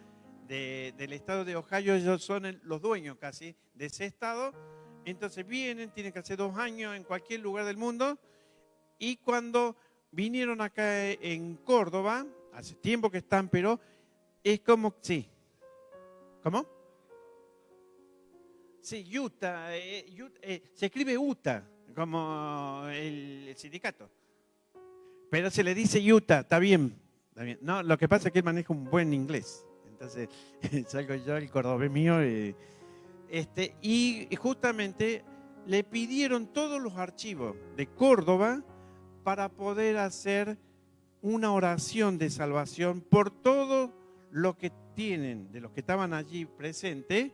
del estado de Ohio. Ellos son los dueños casi de ese estado. Entonces vienen, tienen que hacer 2 años en cualquier lugar del mundo. Y cuando vinieron acá en Córdoba, hace tiempo que están, pero es como, sí. ¿Cómo? Sí, Utah. Se escribe Utah, como el sindicato. Pero se le dice Utah, está bien. No, lo que pasa es que él maneja un buen inglés. Entonces, salgo yo, el cordobés mío. Y justamente le pidieron todos los archivos de Córdoba para poder hacer una oración de salvación por todo lo que tienen, de los que estaban allí presentes,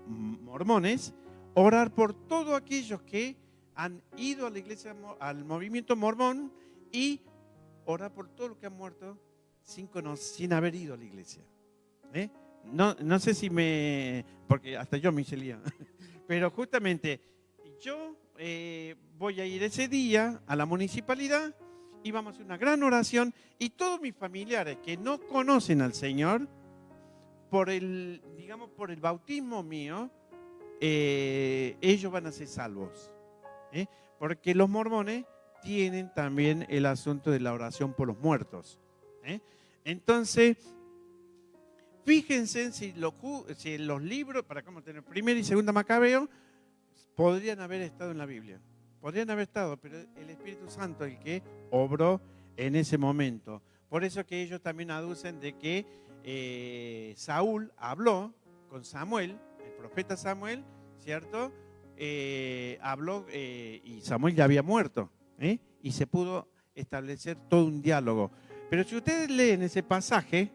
mormones, orar por todos aquellos que han ido a la iglesia, al movimiento mormón, y orar por todos los que han muerto sin haber ido a la iglesia. No sé si porque hasta yo me hice lío, pero justamente yo voy a ir ese día a la municipalidad y vamos a hacer una gran oración, y todos mis familiares que no conocen al Señor, por el bautismo mío, ellos van a ser salvos. Porque los mormones tienen también el asunto de la oración por los muertos. Entonces, fíjense si los libros, para cómo tener primera y segunda Macabeo, podrían haber estado en la Biblia. Podrían haber estado, pero el Espíritu Santo es el que obró en ese momento. Por eso que ellos también aducen de que Saúl habló con Samuel, el profeta Samuel, ¿cierto? Habló y Samuel ya había muerto, y se pudo establecer todo un diálogo. Pero si ustedes leen ese pasaje,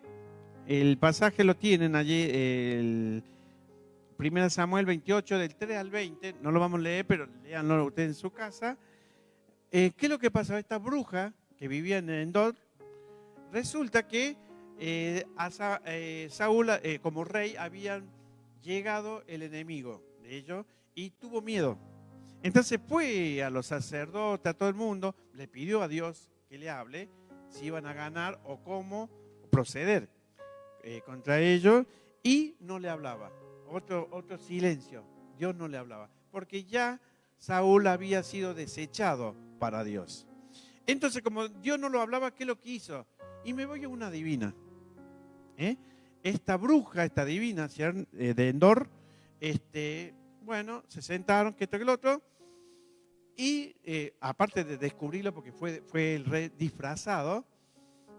el pasaje lo tienen allí, el 1 Samuel 28, del 3 al 20, no lo vamos a leer, pero léanlo ustedes en su casa. ¿Qué es lo que pasó? Esta bruja que vivía en Endor, resulta que a Saúl, como rey, habían llegado el enemigo de ellos y tuvo miedo. Entonces fue a los sacerdotes, a todo el mundo, le pidió a Dios que le hable si iban a ganar o cómo proceder contra ellos. y no le hablaba. Otro silencio. Dios no le hablaba. Porque ya Saúl había sido desechado para Dios. Entonces, como Dios no lo hablaba, ¿qué es lo que hizo? Y me voy a una divina. Esta bruja, esta divina de Endor, bueno, se sentaron, que esto que el otro, y aparte de descubrirlo, porque fue el rey disfrazado,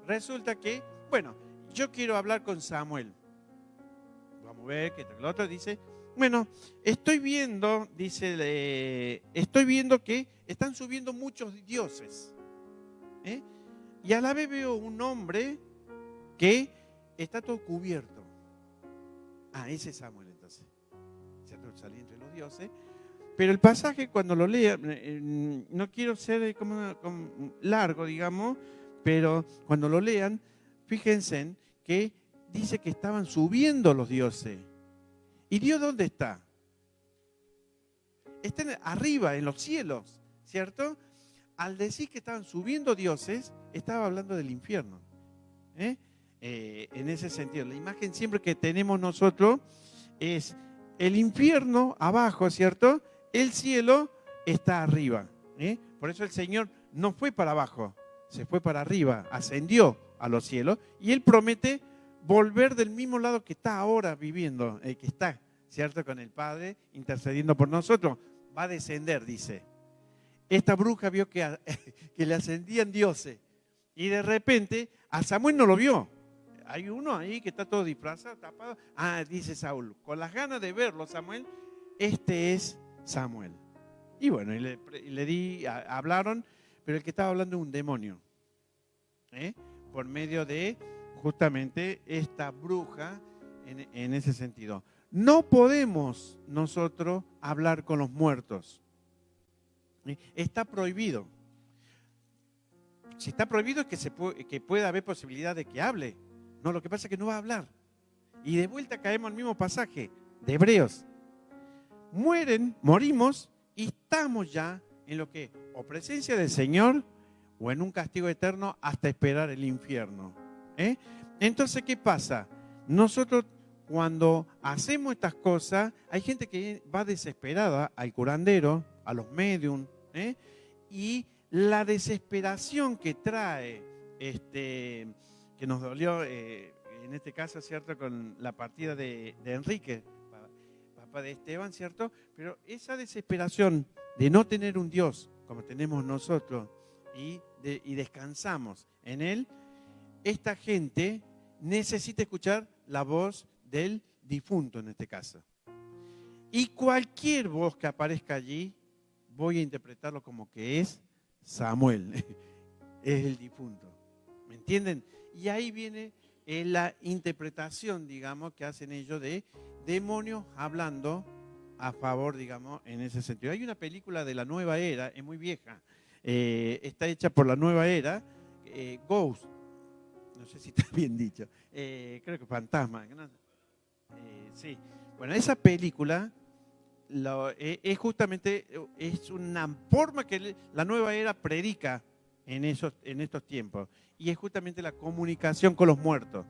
resulta que, bueno, yo quiero hablar con Samuel. Vamos a ver, que esto que el otro dice, bueno, estoy viendo que están subiendo muchos dioses. Y a la vez veo un hombre que está todo cubierto. Ese es Samuel entonces. ¿Cierto? Salí entre los dioses. Pero el pasaje cuando lo lea, no quiero ser como largo, digamos, pero cuando lo lean, fíjense que dice que estaban subiendo los dioses. ¿Y Dios dónde está? Está arriba, en los cielos, ¿cierto? Al decir que estaban subiendo dioses, estaba hablando del infierno. En ese sentido, la imagen siempre que tenemos nosotros es el infierno abajo, ¿cierto? El cielo está arriba. Por eso el Señor no fue para abajo, se fue para arriba, ascendió a los cielos y Él promete volver del mismo lado que está ahora viviendo, que está, ¿cierto? Con el Padre intercediendo por nosotros. Va a descender, dice. Esta bruja vio que le ascendían dioses y de repente a Samuel no lo vio. Hay uno ahí que está todo disfrazado, tapado. Dice Saúl, con las ganas de verlo, Samuel, este es Samuel. Y bueno, hablaron, pero el que estaba hablando es un demonio. Por medio de justamente esta bruja en ese sentido. No podemos nosotros hablar con los muertos. Está prohibido. Si está prohibido es que pueda haber posibilidad de que hable. No, lo que pasa es que no va a hablar. Y de vuelta caemos al mismo pasaje de Hebreos. Morimos y estamos ya en lo que o presencia del Señor o en un castigo eterno hasta esperar el infierno. Entonces, ¿qué pasa? Nosotros cuando hacemos estas cosas, hay gente que va desesperada al curandero, a los médiums, y la desesperación que trae, que nos dolió en este caso, ¿cierto? Con la partida de Enrique, papá de Esteban, ¿cierto? Pero esa desesperación de no tener un Dios como tenemos nosotros y descansamos en Él, esta gente necesita escuchar la voz del difunto en este caso. Y cualquier voz que aparezca allí, voy a interpretarlo como que es Samuel, es el difunto. ¿Me entienden? Y ahí viene la interpretación, digamos, que hacen ellos de demonios hablando a favor, digamos, en ese sentido. Hay una película de la Nueva Era, es muy vieja, está hecha por la Nueva Era, Ghost, no sé si está bien dicho, creo que Fantasma, ¿no? Sí, bueno, esa película es justamente es una forma que la Nueva Era predica en estos tiempos, y es justamente la comunicación con los muertos.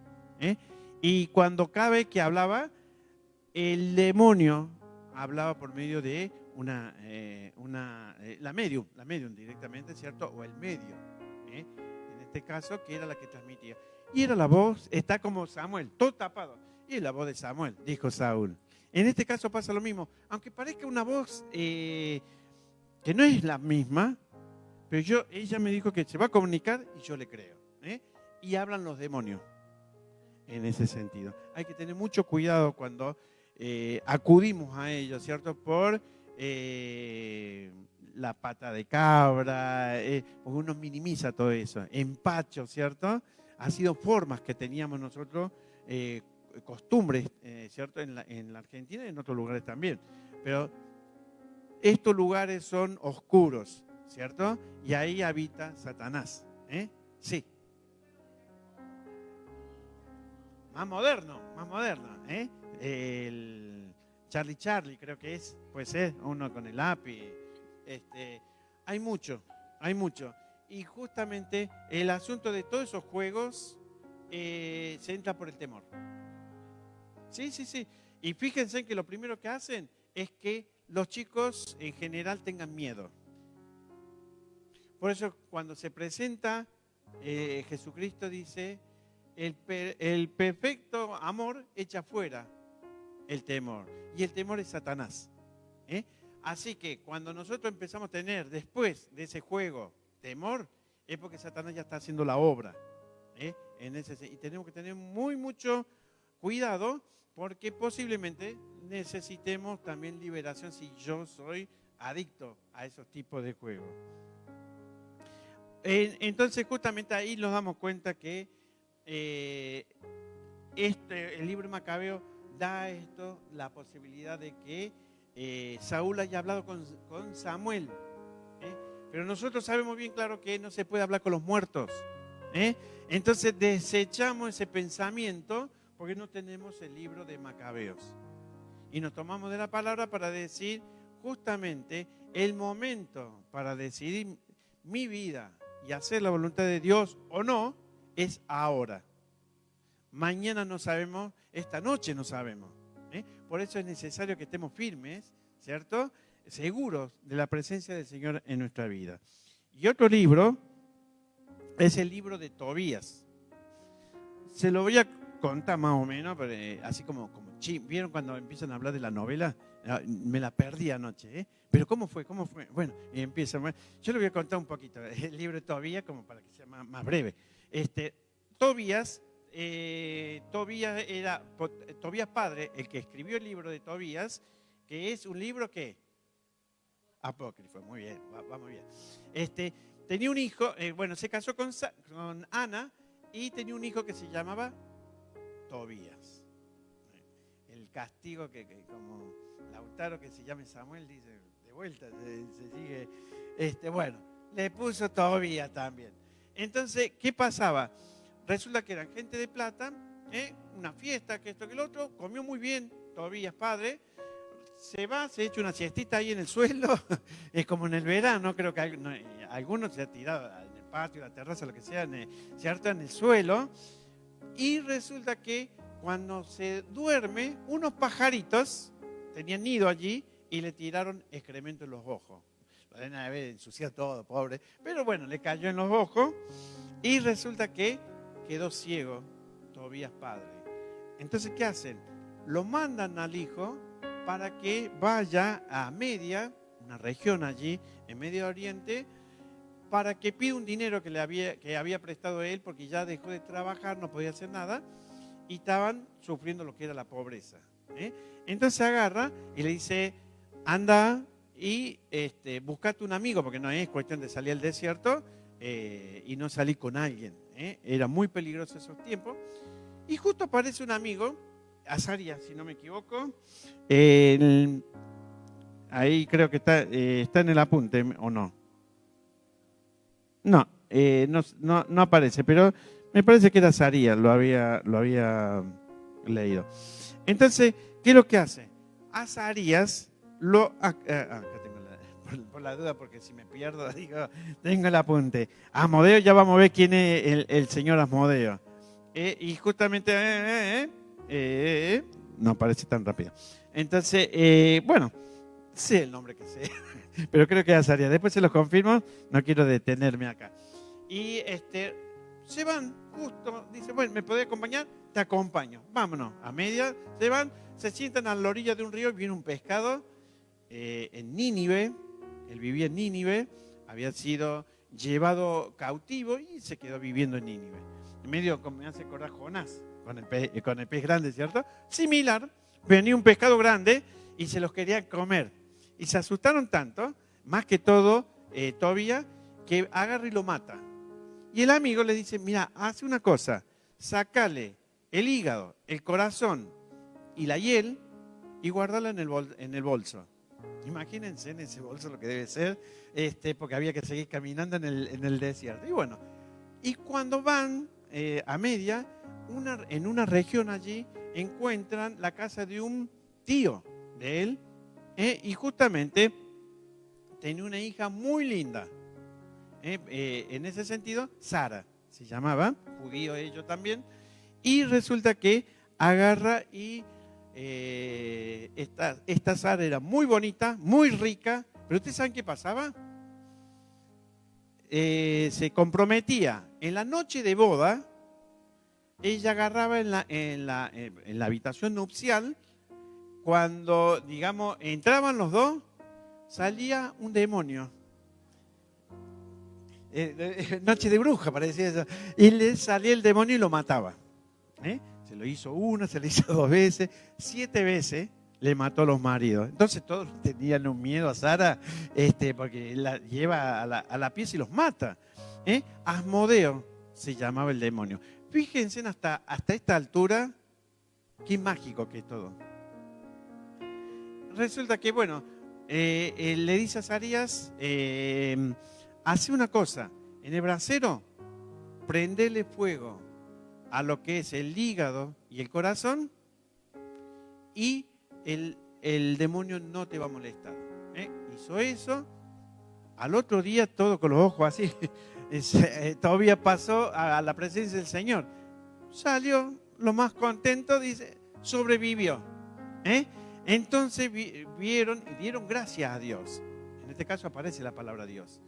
Y cuando cada vez que hablaba, el demonio hablaba por medio de la medium directamente, ¿cierto? O el medio, en este caso, que era la que transmitía. Y era la voz, está como Samuel, todo tapado. Y es la voz de Samuel, dijo Saúl. En este caso pasa lo mismo, aunque parezca una voz que no es la misma, pero ella me dijo que se va a comunicar y yo le creo. Y hablan los demonios en ese sentido. Hay que tener mucho cuidado cuando acudimos a ellos, ¿cierto? Por la pata de cabra, porque uno minimiza todo eso. Empacho, ¿cierto? Ha sido formas que teníamos nosotros, costumbres, ¿cierto? En la Argentina y en otros lugares también. Pero estos lugares son oscuros, ¿cierto? Y ahí habita Satanás. Sí. Más moderno. El Charlie, creo que puede ser, uno con el lápiz. Hay mucho. Y justamente el asunto de todos esos juegos se entra por el temor. Sí, sí, sí. Y fíjense que lo primero que hacen es que los chicos en general tengan miedo. Por eso cuando se presenta, Jesucristo dice, el perfecto amor echa fuera el temor. Y el temor es Satanás. Así que cuando nosotros empezamos a tener después de ese juego temor, es porque Satanás ya está haciendo la obra. Y tenemos que tener mucho cuidado porque posiblemente necesitemos también liberación si yo soy adicto a esos tipos de juegos. Entonces justamente ahí nos damos cuenta que el libro de Macabeo da la posibilidad de que Saúl haya hablado con Samuel. Pero nosotros sabemos bien claro que no se puede hablar con los muertos. Entonces desechamos ese pensamiento porque no tenemos el libro de Macabeos. Y nos tomamos de la palabra para decir justamente el momento para decidir mi vida y hacer la voluntad de Dios o no es ahora. Mañana no sabemos, esta noche no sabemos. Por eso es necesario que estemos firmes, ¿cierto? Seguros de la presencia del Señor en nuestra vida. Y otro libro es el libro de Tobías. Se lo voy a contar más o menos, pero, así como ¿vieron cuando empiezan a hablar de la novela? Me la perdí anoche, Pero ¿cómo fue? Bueno, y empieza. Yo le voy a contar un poquito el libro de Tobías, como para que sea más breve. Tobías era Tobías padre, el que escribió el libro de Tobías, que es un libro que apócrifo, muy bien, va muy bien. Tenía un hijo, se casó con Ana y tenía un hijo que se llamaba Tobías. El castigo que como Lautaro que se llame Samuel dice, de vuelta se sigue, le puso Tobías también. Entonces, ¿qué pasaba? Resulta que eran gente de plata, una fiesta, que esto que lo otro, comió muy bien Tobías padre, se echa una siestita ahí en el suelo, es como en el verano, creo que algunos se han tirado en el patio, en la terraza, lo que sea, ¿cierto? En el suelo, y resulta que cuando se duerme, unos pajaritos tenían nido allí y le tiraron excremento en los ojos. Lo deben haber ensuciado todo, pobre, pero bueno, le cayó en los ojos y resulta que quedó ciego Tobías padre. Entonces, ¿qué hacen? Lo mandan al hijo para que vaya a Media, una región allí en Medio Oriente, para que pida un dinero que había prestado él porque ya dejó de trabajar, no podía hacer nada y estaban sufriendo lo que era la pobreza. Entonces agarra y le dice, anda y buscate un amigo, porque no es cuestión de salir al desierto y no salir con alguien. Era muy peligroso esos tiempos. Y justo aparece un amigo, Azarías, si no me equivoco. Ahí creo que está en el apunte, ¿o no? No aparece, pero me parece que era Azarías, lo había leído. Entonces, ¿qué es lo que hace? Azarías acá tengo por la duda, porque si me pierdo, tengo el apunte. Asmodeo, ya vamos a ver quién es el señor Asmodeo. Y justamente, no aparece tan rápido. Entonces, sé el nombre que sé, pero creo que es Azarías. Después se los confirmo, no quiero detenerme acá. Y se van justo, dice, bueno, ¿me podés acompañar? Te acompaño, vámonos. A Media se van, se sientan a la orilla de un río y viene un pescado en Nínive. Él vivía en Nínive, había sido llevado cautivo y se quedó viviendo en Nínive. En medio, como me hace acordar Jonás, con el pez grande, ¿cierto? Similar, venía un pescado grande y se los querían comer. Y se asustaron tanto, más que todo Tobías, que agarra y lo mata. Y el amigo le dice, mira, hace una cosa, sácale el hígado, el corazón y la hiel y guárdala en el bolso. Imagínense en ese bolso lo que debe ser, porque había que seguir caminando en el desierto. Y bueno, y cuando van a Media, en una región allí, encuentran la casa de un tío de él, y justamente tenía una hija muy linda. En ese sentido, Sara se llamaba, judío ellos también, y resulta que agarra y esta Sara era muy bonita, muy rica, pero ¿ustedes saben qué pasaba? Se comprometía en la noche de boda, ella agarraba en la habitación nupcial, cuando, digamos, entraban los dos, salía un demonio. Noche de bruja, parecía eso. Y le salía el demonio y lo mataba. Se lo hizo una, se lo hizo 2 veces, 7 veces le mató a los maridos. Entonces todos tenían un miedo a Sara, porque la lleva a la pieza y los mata. Asmodeo se llamaba el demonio. Fíjense hasta esta altura, qué mágico que es todo. Resulta que, bueno, le dice a Zacarías, hace una cosa, en el brasero, prendele fuego a lo que es el hígado y el corazón y el demonio no te va a molestar. Hizo eso, al otro día todo con los ojos así, todavía pasó a la presencia del Señor. Salió lo más contento, dice, sobrevivió. Entonces vieron y dieron gracias a Dios. En este caso aparece la palabra Dios.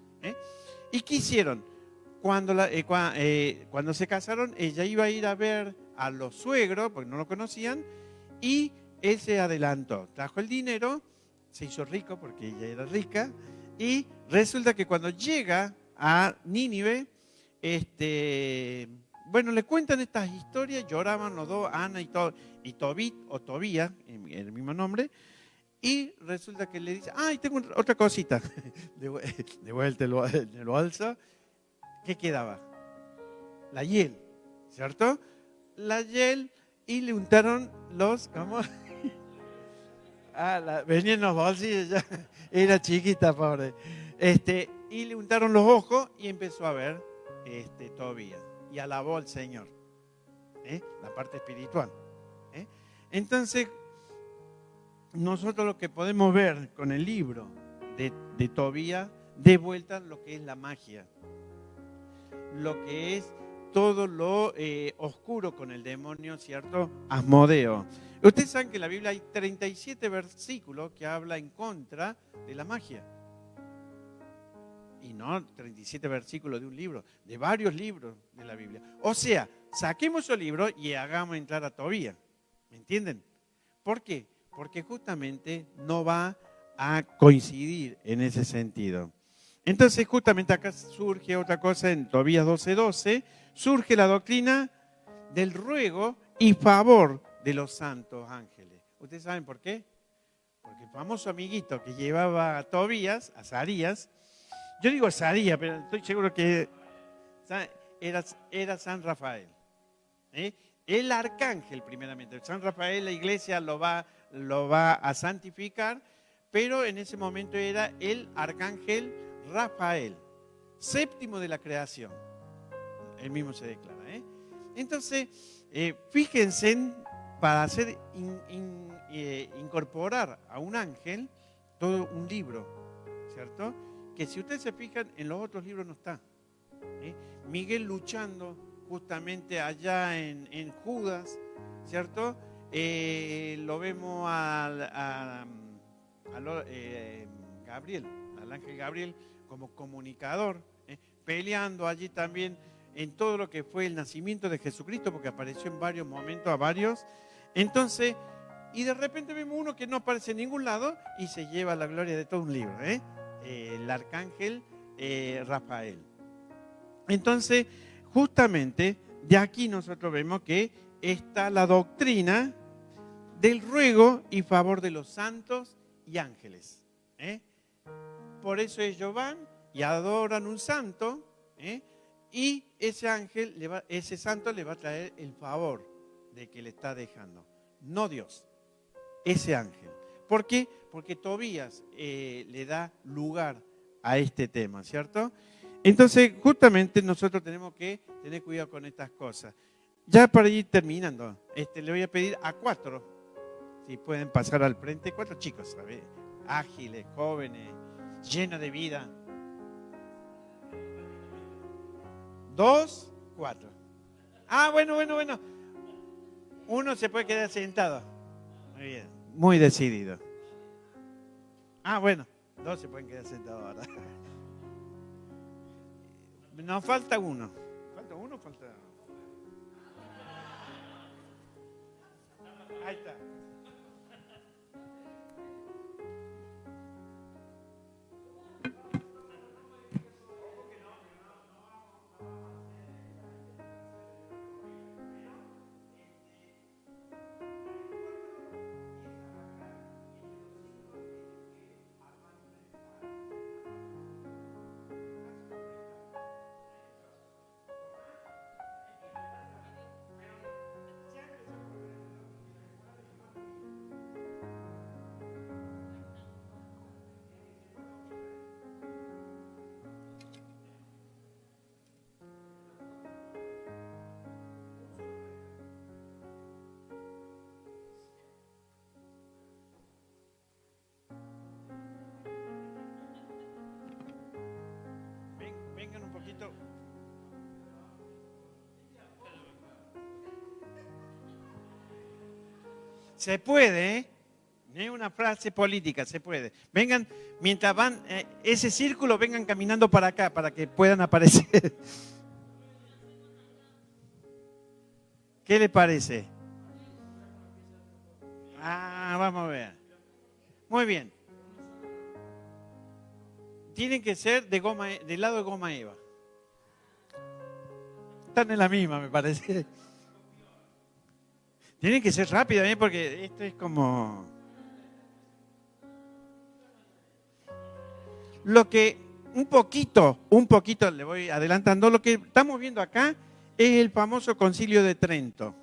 ¿Y qué hicieron? Cuando se casaron, ella iba a ir a ver a los suegros, porque no lo conocían, y él se adelantó, trajo el dinero, se hizo rico porque ella era rica, y resulta que cuando llega a Nínive, bueno, le cuentan estas historias, lloraban los dos, Ana y Tobit, o Tobías, el mismo nombre, y resulta que le dice, y tengo otra cosita, de vuelta lo alza. ¿Qué quedaba? La hiel, ¿cierto? La hiel, y le untaron los, ¿cómo? Venían los bolsillos, ya era chiquita, pobre. Y le untaron los ojos y empezó a ver Tobías. Y alabó al Señor. La parte espiritual. Entonces, nosotros lo que podemos ver con el libro de Tobías, de vuelta lo que es la magia. Lo que es todo lo oscuro con el demonio, ¿cierto? Asmodeo. Ustedes saben que en la Biblia hay 37 versículos que hablan en contra de la magia. Y no 37 versículos de un libro, de varios libros de la Biblia. O sea, saquemos el libro y hagamos entrar a Tobías. ¿Me entienden? ¿Por qué? Porque justamente no va a coincidir en ese sentido. Entonces justamente acá surge otra cosa en Tobías 12:12, surge la doctrina del ruego y favor de los santos ángeles. ¿Ustedes saben por qué? Porque el famoso amiguito que llevaba a Tobías, a Zacarías, yo digo Zacarías, pero estoy seguro que era San Rafael. El arcángel primeramente. San Rafael, la iglesia lo va a santificar, pero en ese momento era el arcángel Rafael, séptimo de la creación. Él mismo se declara. Entonces, fíjense, para hacer incorporar a un ángel, todo un libro, ¿cierto? Que si ustedes se fijan, en los otros libros no está. Miguel luchando justamente allá en Judas, ¿cierto? Lo vemos a Gabriel, al ángel Gabriel, como comunicador, peleando allí también en todo lo que fue el nacimiento de Jesucristo, porque apareció en varios momentos a varios. Entonces, y de repente vemos uno que no aparece en ningún lado y se lleva la gloria de todo un libro, el arcángel Rafael. Entonces, justamente de aquí nosotros vemos que está la doctrina del ruego y favor de los santos y ángeles. Por eso ellos van y adoran un santo, y ese santo le va a traer el favor de que le está dejando, no Dios, ese ángel. ¿Por qué? Porque Tobías le da lugar a este tema, ¿cierto? Entonces, justamente nosotros tenemos que tener cuidado con estas cosas. Ya para ir terminando, le voy a pedir a 4, si pueden pasar al frente, 4 chicos, ¿sabes? Ágiles, jóvenes, llenos de vida. 2, 4. Bueno. Uno se puede quedar sentado. Muy bien, muy decidido. Ah, bueno, 2 se pueden quedar sentados ahora. Nos falta uno. ¿Falta uno o falta? Ahí está. Vengan un poquito. Se puede, ¿eh? No es una frase política, se puede. Vengan, mientras van ese círculo, vengan caminando para acá para que puedan aparecer. ¿Qué le parece? Ah, vamos a ver. Muy bien. Tienen que ser del lado de goma eva. Están en la misma, me parece. Tienen que ser rápidos, ¿eh? Porque esto es como... Lo que un poquito, le voy adelantando, lo que estamos viendo acá es el famoso Concilio de Trento.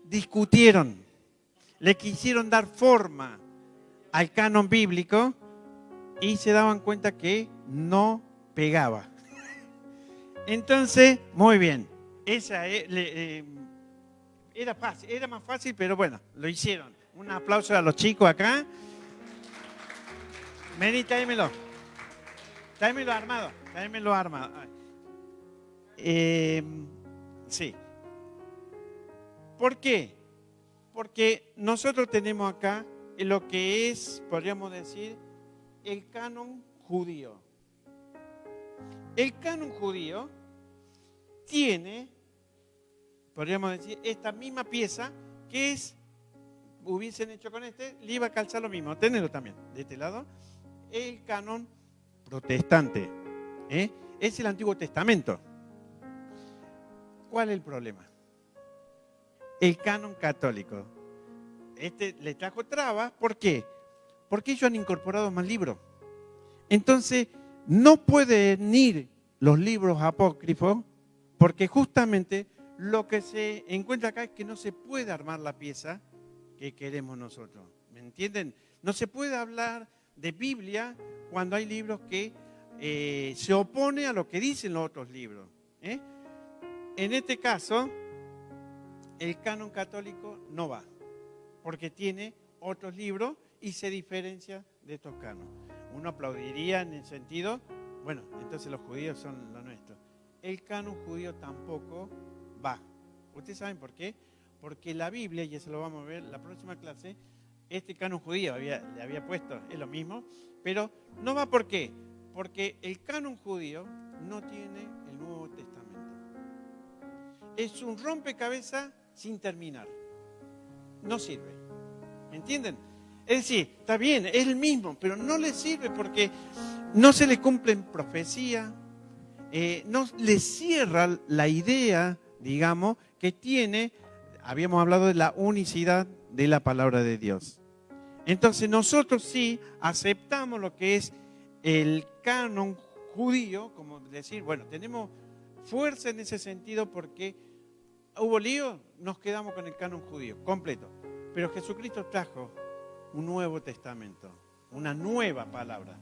Discutieron, le quisieron dar forma al canon bíblico y se daban cuenta que no pegaba. Entonces, muy bien, esa era fácil, era más fácil, pero bueno, lo hicieron. Un aplauso a los chicos acá. Vení, tráemelo. Tráemelo armado. Tráemelo armado. Sí. ¿Por qué? Porque nosotros tenemos acá lo que es, podríamos decir, el canon judío. El canon judío tiene, podríamos decir, esta misma pieza que hubiesen hecho con le iba a calzar lo mismo. Tenelo también, de este lado. El canon protestante. Es el Antiguo Testamento. ¿Cuál es el problema? El canon católico. Le trajo trabas. ¿Por qué? Porque ellos han incorporado más libros. Entonces, no pueden ir los libros apócrifos porque justamente lo que se encuentra acá es que no se puede armar la pieza que queremos nosotros. ¿Me entienden? No se puede hablar de Biblia cuando hay libros que se oponen a lo que dicen los otros libros. En este caso, el canon católico no va, porque tiene otros libros y se diferencia de estos cánones. Uno aplaudiría en el sentido, bueno, entonces los judíos son lo nuestro. El canon judío tampoco va. ¿Ustedes saben por qué? Porque la Biblia, y eso lo vamos a ver en la próxima clase, este canon judío le había puesto, es lo mismo, pero no va. ¿Por qué? Porque el canon judío no tiene el Nuevo Testamento. Es un rompecabezas sin terminar. No sirve. ¿Me entienden? Es decir, está bien, es el mismo, pero no le sirve porque no se le cumplen profecías, no le cierra la idea, digamos, que tiene, habíamos hablado de la unicidad de la palabra de Dios. Entonces nosotros sí aceptamos lo que es el canon judío, como decir, bueno, tenemos fuerza en ese sentido porque hubo lío, nos quedamos con el canon judío, completo. Pero Jesucristo trajo un Nuevo Testamento, una nueva palabra.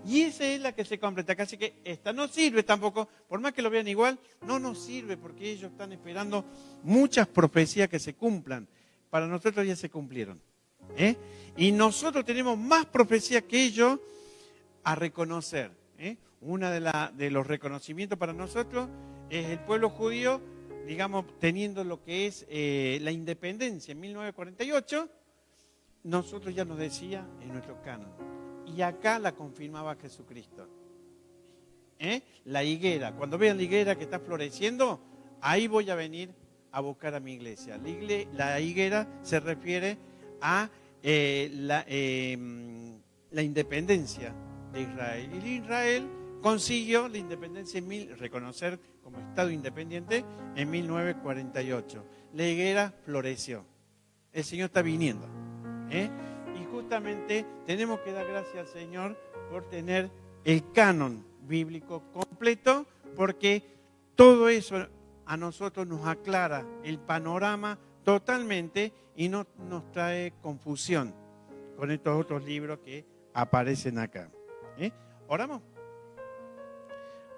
Y esa es la que se completa. Así que esta no sirve tampoco, por más que lo vean igual, no nos sirve porque ellos están esperando muchas profecías que se cumplan. Para nosotros ya se cumplieron. Y nosotros tenemos más profecías que ellos a reconocer. Una de los reconocimientos para nosotros es el pueblo judío digamos, teniendo lo que es la independencia en 1948, nosotros ya nos decía en nuestro canon. Y acá la confirmaba Jesucristo. La higuera, cuando vean la higuera que está floreciendo, ahí voy a venir a buscar a mi iglesia. La higuera se refiere a la independencia de Israel. Y Israel consiguió la independencia, reconocer como Estado independiente en 1948. La higuera floreció. El Señor está viniendo. Y justamente tenemos que dar gracias al Señor por tener el canon bíblico completo, porque todo eso a nosotros nos aclara el panorama totalmente y no nos trae confusión con estos otros libros que aparecen acá. ¿Oramos?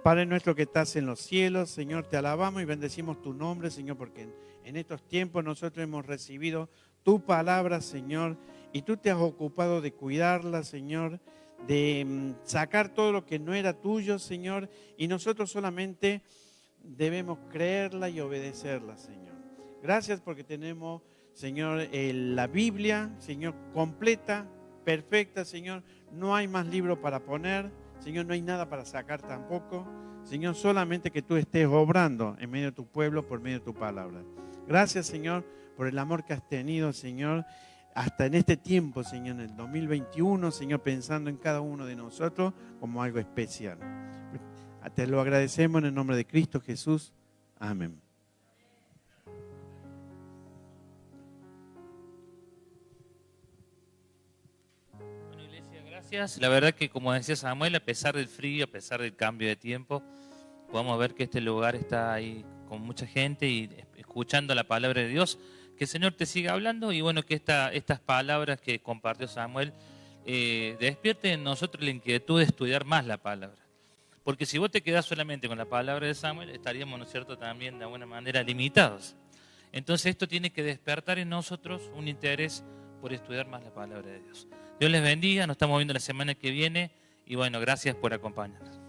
Padre nuestro que estás en los cielos, Señor, te alabamos y bendecimos tu nombre, Señor, porque en estos tiempos nosotros hemos recibido tu palabra, Señor, y tú te has ocupado de cuidarla, Señor, de sacar todo lo que no era tuyo, Señor, y nosotros solamente debemos creerla y obedecerla, Señor. Gracias porque tenemos, Señor, la Biblia, Señor, completa, perfecta, Señor. No hay más libro para poner, Señor, no hay nada para sacar tampoco. Señor, solamente que tú estés obrando en medio de tu pueblo por medio de tu palabra. Gracias, Señor, por el amor que has tenido, Señor, hasta en este tiempo, Señor, en el 2021, Señor, pensando en cada uno de nosotros como algo especial. Te lo agradecemos en el nombre de Cristo Jesús. Amén. Bueno, iglesia, gracias. La verdad que, como decía Samuel, a pesar del frío, a pesar del cambio de tiempo, podemos ver que este lugar está ahí con mucha gente y escuchando la palabra de Dios. Que el Señor te siga hablando y bueno, que estas palabras que compartió Samuel despierten en nosotros la inquietud de estudiar más la palabra. Porque si vos te quedás solamente con la palabra de Samuel, estaríamos, ¿no es cierto?, también de alguna manera limitados. Entonces esto tiene que despertar en nosotros un interés por estudiar más la palabra de Dios. Dios les bendiga, nos estamos viendo la semana que viene y bueno, gracias por acompañarnos.